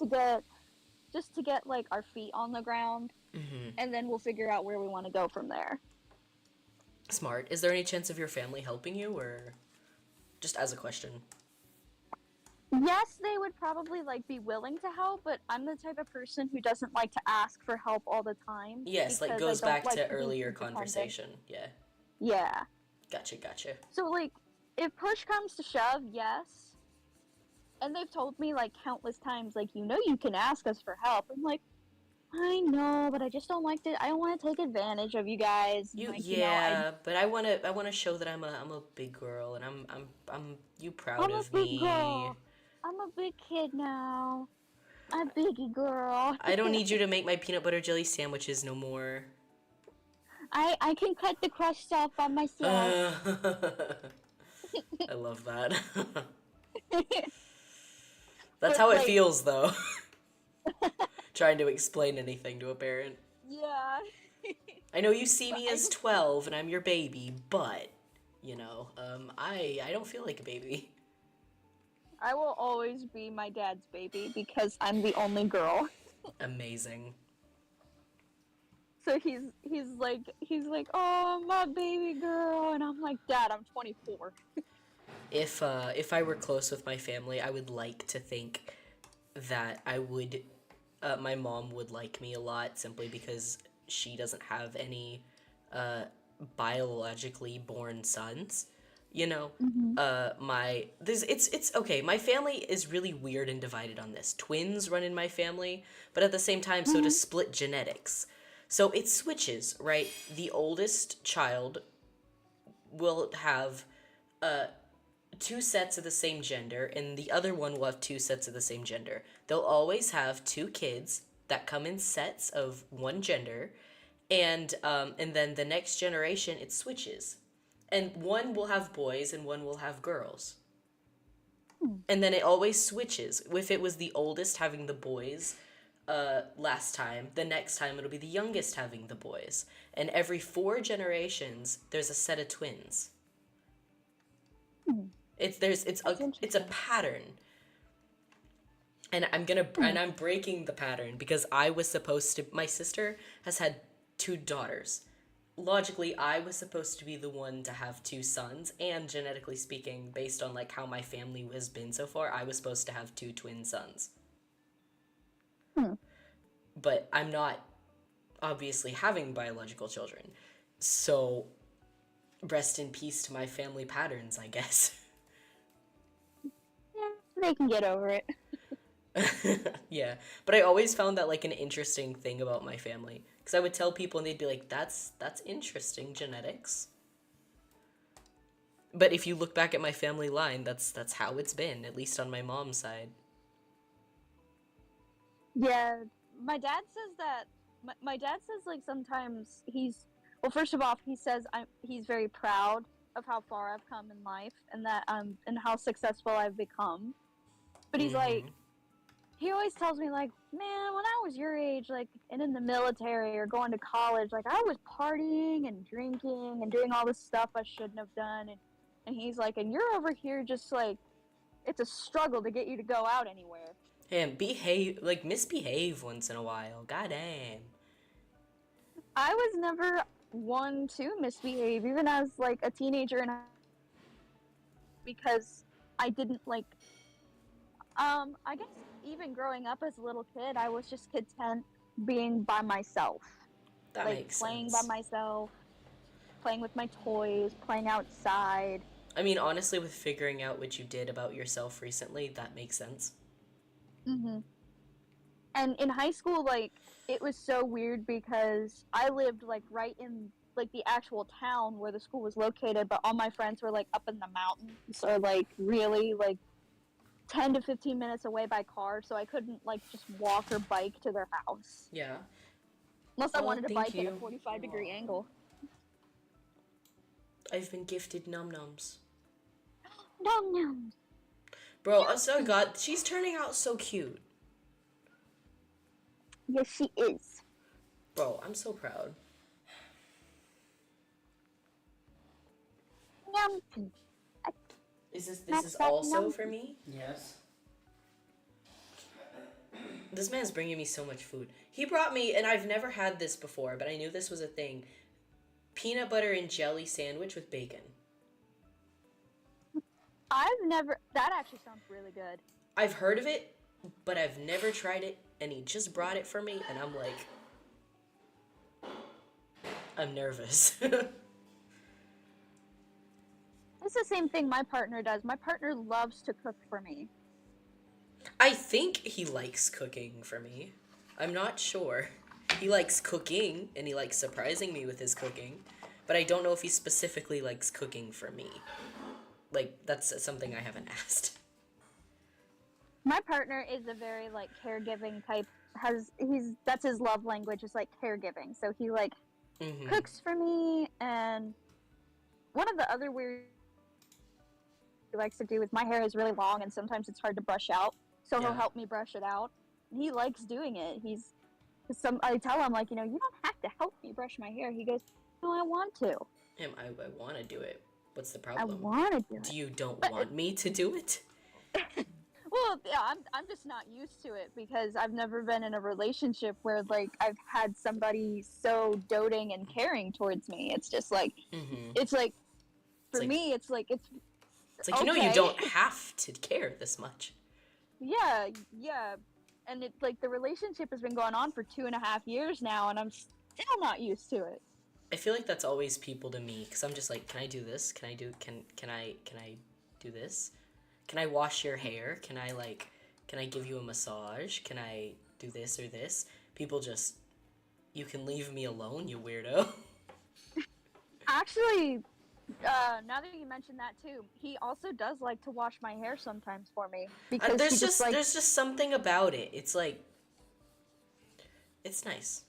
Speaker 2: to get like our feet on the ground, and then we'll figure out where we want to go from there.
Speaker 1: Smart. Is there any chance of your family helping you, or just as a question?
Speaker 2: Yes, they would probably like be willing to help, but I'm the type of person who doesn't like to ask for help all the time.
Speaker 1: Yes, like
Speaker 2: because
Speaker 1: goes
Speaker 2: I don't
Speaker 1: back
Speaker 2: like
Speaker 1: to
Speaker 2: be
Speaker 1: earlier
Speaker 2: independent.
Speaker 1: conversation. Yeah.
Speaker 2: Yeah.
Speaker 1: Gotcha.
Speaker 2: So like, if push comes to shove, yes. And they've told me like countless times, like you can ask us for help. I'm like, I know, but I just don't like to. I don't want to take advantage of you guys.
Speaker 1: But I wanna show that I'm a big girl, and I'm you proud
Speaker 2: I'm a
Speaker 1: of
Speaker 2: big
Speaker 1: me.
Speaker 2: girl. I'm a big kid now. I'm a biggy girl.
Speaker 1: I don't need you to make my peanut butter jelly sandwiches no more.
Speaker 2: I can cut the crust off by myself.
Speaker 1: I love that.
Speaker 2: But,
Speaker 1: That's how it
Speaker 2: like-
Speaker 1: feels, though. Trying to explain anything to a parent.
Speaker 2: Yeah.
Speaker 1: I know you see me as 12 and I'm your baby, but, I don't feel like a baby.
Speaker 2: I will always be my dad's baby because I'm the only girl.
Speaker 1: Amazing.
Speaker 2: So he's like, oh, my baby girl, and I'm like, Dad, I'm 24.
Speaker 1: If I were close with my family, I would like to think that my mom would like me a lot simply because she doesn't have any biologically born sons. It's okay. My family is really weird and divided on this. Twins run in my family, but at the same time, so does split genetics. So it switches, right? The oldest child will have two sets of the same gender, and the other one will have two sets of the same gender. They'll always have two kids that come in sets of one gender, and then the next generation it switches, and one will have boys and one will have girls. And then it always switches. If it was the oldest having the boys last time, the next time it'll be the youngest having the boys. And every 4 generations, there's a set of twins. It's a pattern. And I'm breaking the pattern because my sister has had 2 daughters. Logically, I was supposed to be the one to have 2 sons, and genetically speaking, based on like how my family has been so far, I was supposed to have 2 twin sons. But I'm not obviously having biological children. So, rest in peace to my family patterns, I guess.
Speaker 2: Yeah, they can get over it.
Speaker 1: Yeah, but I always found that like an interesting thing about my family, because I would tell people and they'd be like, that's interesting genetics. But if you look back at my family line, that's how it's been, at least on my mom's side.
Speaker 2: Yeah, my dad says that. My dad says like sometimes he's well. First of all, he says he's very proud of how far I've come in life and that and how successful I've become. But he's like,
Speaker 1: Mm-hmm.
Speaker 2: he always tells me like, man, when I was your age, like, and in the military or going to college, like, I was partying and drinking and doing all this stuff I shouldn't have done, and he's like, and you're over here just like, it's a struggle to get you to go out anywhere.
Speaker 1: Hey, and behave, like, misbehave once in a while. Goddamn.
Speaker 2: I was never one to misbehave, even as like a teenager, and because I didn't like, I guess even growing up as a little kid, I was just content being by myself.
Speaker 1: That
Speaker 2: Like
Speaker 1: makes
Speaker 2: playing
Speaker 1: sense.
Speaker 2: by myself, playing with my toys, playing outside.
Speaker 1: I mean, honestly, with figuring out what you did about yourself recently, that makes sense.
Speaker 2: Mm-hmm. And in high school, like, it was so weird because I lived like right in like the actual town where the school was located, but all my friends were like up in the mountains or like really like 10 to 15 minutes away by car, so I couldn't like just walk or bike to their house
Speaker 1: Yeah.
Speaker 2: unless I
Speaker 1: Oh,
Speaker 2: wanted to
Speaker 1: thank
Speaker 2: bike at a
Speaker 1: you.
Speaker 2: 45-degree angle.
Speaker 1: I've been gifted num-nums.
Speaker 2: No.
Speaker 1: Bro, oh so god, she's turning out so cute.
Speaker 2: Yes, she is.
Speaker 1: Bro, I'm so proud.
Speaker 2: Yum.
Speaker 1: This is also for me?
Speaker 3: Yes.
Speaker 1: This man's bringing me so much food. He brought me, and I've never had this before, but I knew this was a thing. Peanut butter and jelly sandwich with bacon.
Speaker 2: I've never. That actually sounds really good.
Speaker 1: I've heard of it, but I've never tried it, and he just brought it for me, and I'm like, I'm nervous.
Speaker 2: It's the same thing my partner does. My partner loves to cook for me.
Speaker 1: I think he likes cooking for me. I'm not sure. He likes cooking, and he likes surprising me with his cooking, but I don't know if he specifically likes cooking for me. Like, that's something I haven't asked.
Speaker 2: My partner is a very like caregiving type. That's his love language is like caregiving. So he like
Speaker 1: Mm-hmm.
Speaker 2: cooks for me, and one of the other weird he likes to do is my hair is really long and sometimes it's hard to brush out. So he'll
Speaker 1: Yeah.
Speaker 2: help me brush it out. And he likes doing it. I tell him like, you don't have to help me brush my hair. He goes, no, I want to.
Speaker 1: I want to do it. What's the
Speaker 2: I
Speaker 1: problem?
Speaker 2: want to do it.
Speaker 1: Do you don't want me to do it?
Speaker 2: Well, yeah, I'm just not used to it because I've never been in a relationship where like I've had somebody so doting and caring towards me. It's just like
Speaker 1: Mm-hmm.
Speaker 2: it's like for
Speaker 1: like-
Speaker 2: me it's like
Speaker 1: It's like, you know, you
Speaker 2: okay.
Speaker 1: don't have to care this much.
Speaker 2: Yeah, and it's like the relationship has been going on for 2.5 years now, and I'm still not used to it.
Speaker 1: I feel like that's always people to me, because I'm just like, can I do this? Can I do this? Can I wash your hair? Can I give you a massage? Can I do this or this? People just, you can leave me alone, you weirdo.
Speaker 2: Actually, now that you mention that too, he also does like to wash my hair sometimes for me because
Speaker 1: There's
Speaker 2: he just like
Speaker 1: there's just something about it. It's like, it's nice.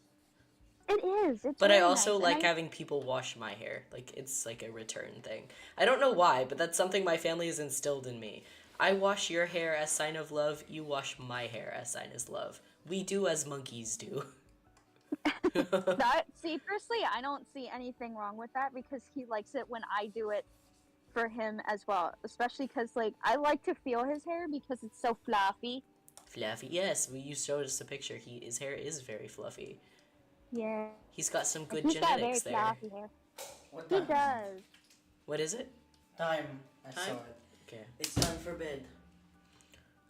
Speaker 2: it is. It's
Speaker 1: But I
Speaker 2: really
Speaker 1: also
Speaker 2: nice.
Speaker 1: like having people wash my hair. Like, it's like a return thing. I don't know why, but that's something my family has instilled in me. I wash your hair as sign of love, you wash my hair as sign of love. We do as monkeys do.
Speaker 2: Personally, I don't see anything wrong with that because he likes it when I do it for him as well. Especially because like I like to feel his hair because it's so fluffy.
Speaker 1: Fluffy, yes. You showed us a picture. His hair is very fluffy.
Speaker 2: Yeah.
Speaker 1: He's got some good
Speaker 2: He's got very
Speaker 1: genetics there.
Speaker 2: fluffy hair.
Speaker 3: What
Speaker 2: He
Speaker 3: time?
Speaker 2: does.
Speaker 1: What is it?
Speaker 3: Time. I saw
Speaker 1: Time?
Speaker 3: it.
Speaker 1: Okay.
Speaker 3: It's time for bed.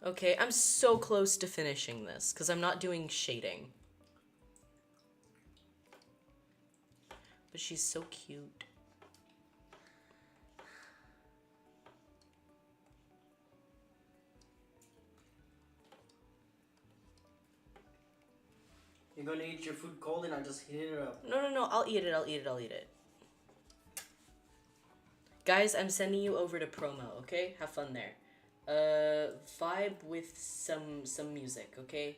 Speaker 1: Okay, I'm so close to finishing this because I'm not doing shading. But she's so cute.
Speaker 3: You're gonna eat your food cold and I just heat it up.
Speaker 1: No, I'll eat it. Guys, I'm sending you over to promo, okay? Have fun there. Vibe with some music, okay?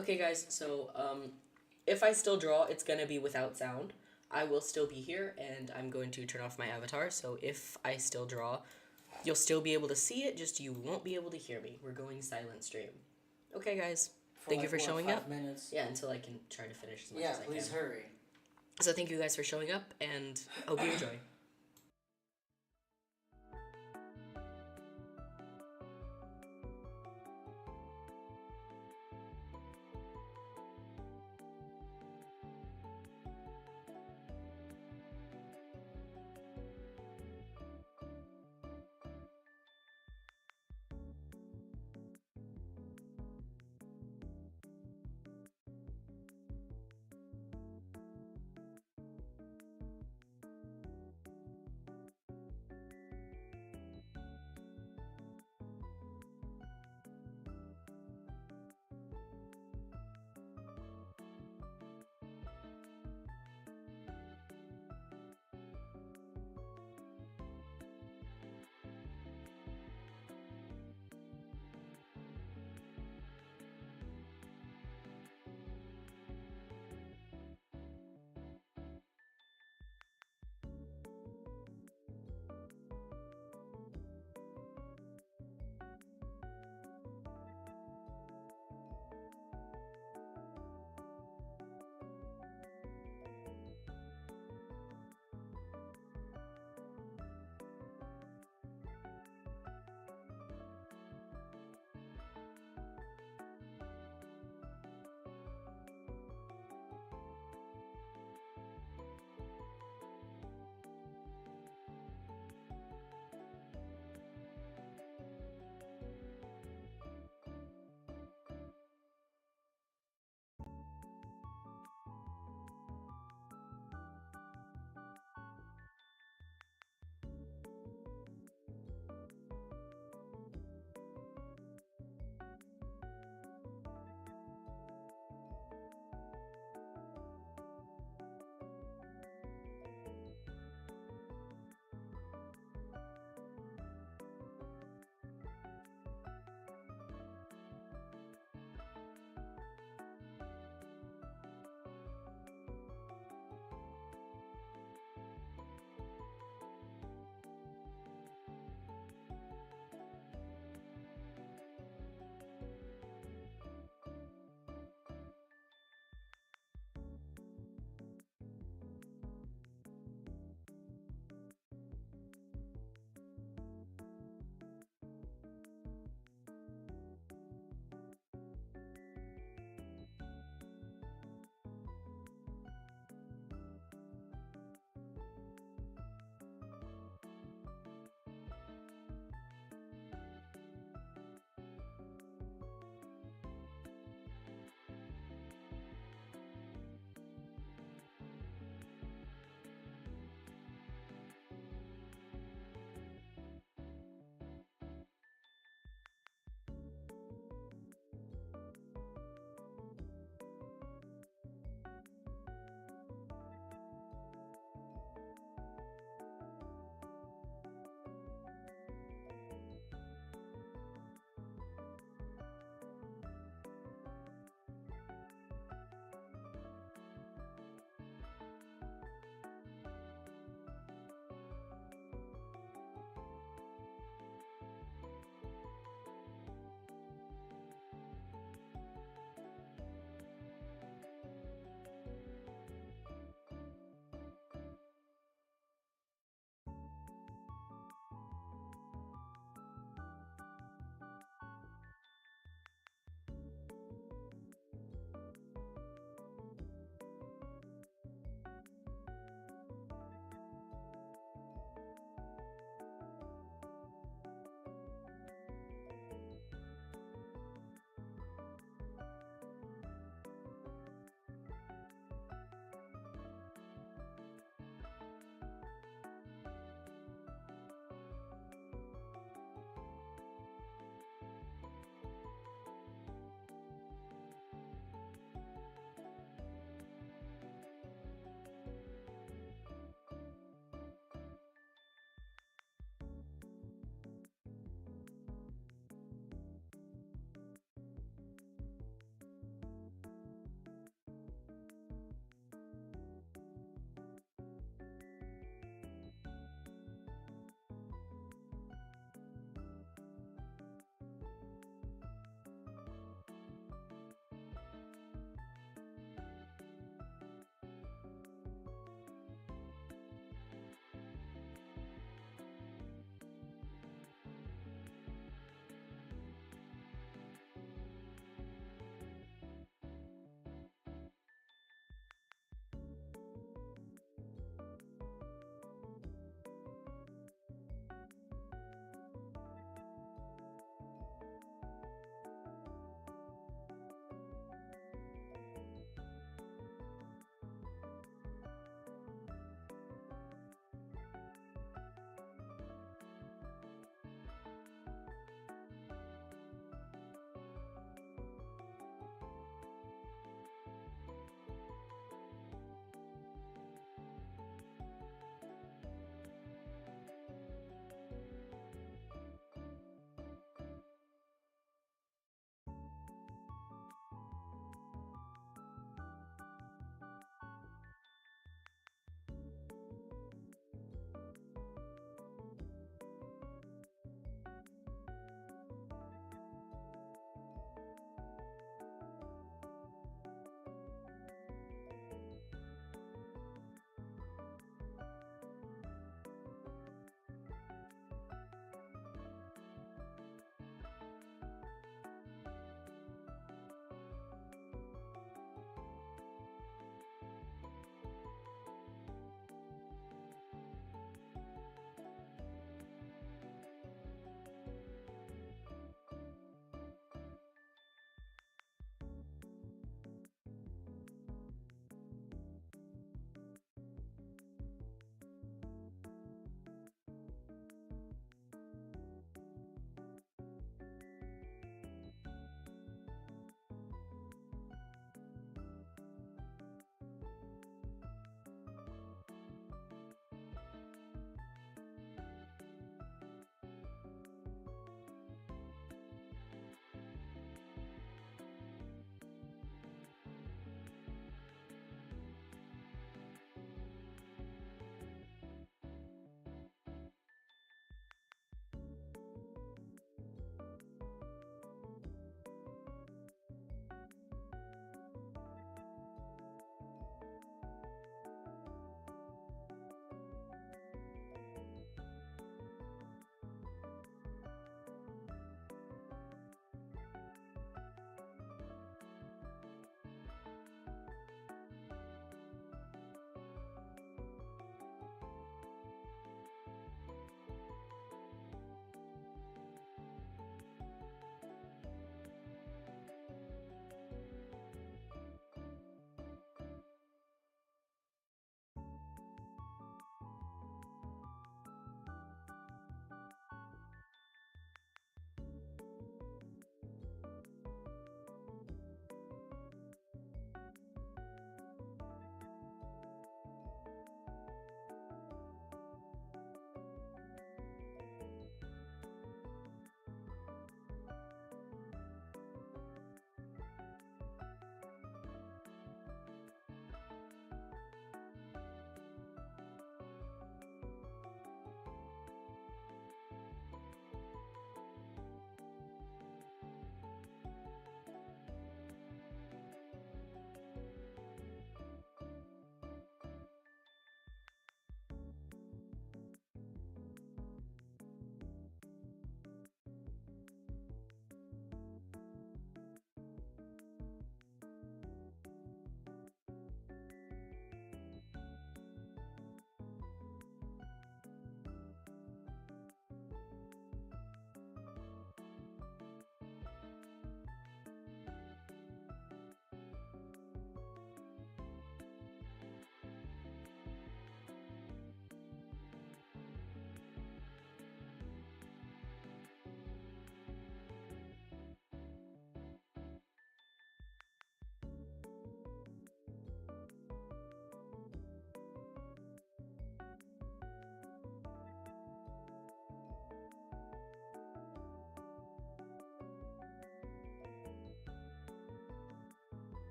Speaker 1: Okay, guys, so, if I still draw, it's gonna be without sound. I will still be here, and I'm going to turn off my avatar, so if I still draw, you'll still be able to see it, just you won't be able to hear me. We're going silent stream. Okay, guys. Thank you for showing
Speaker 3: 5
Speaker 1: up.
Speaker 3: minutes.
Speaker 1: Yeah, until I can try to finish as much
Speaker 3: Yeah,
Speaker 1: as I can.
Speaker 3: please hurry.
Speaker 1: So thank you guys for showing up, and I hope you enjoy.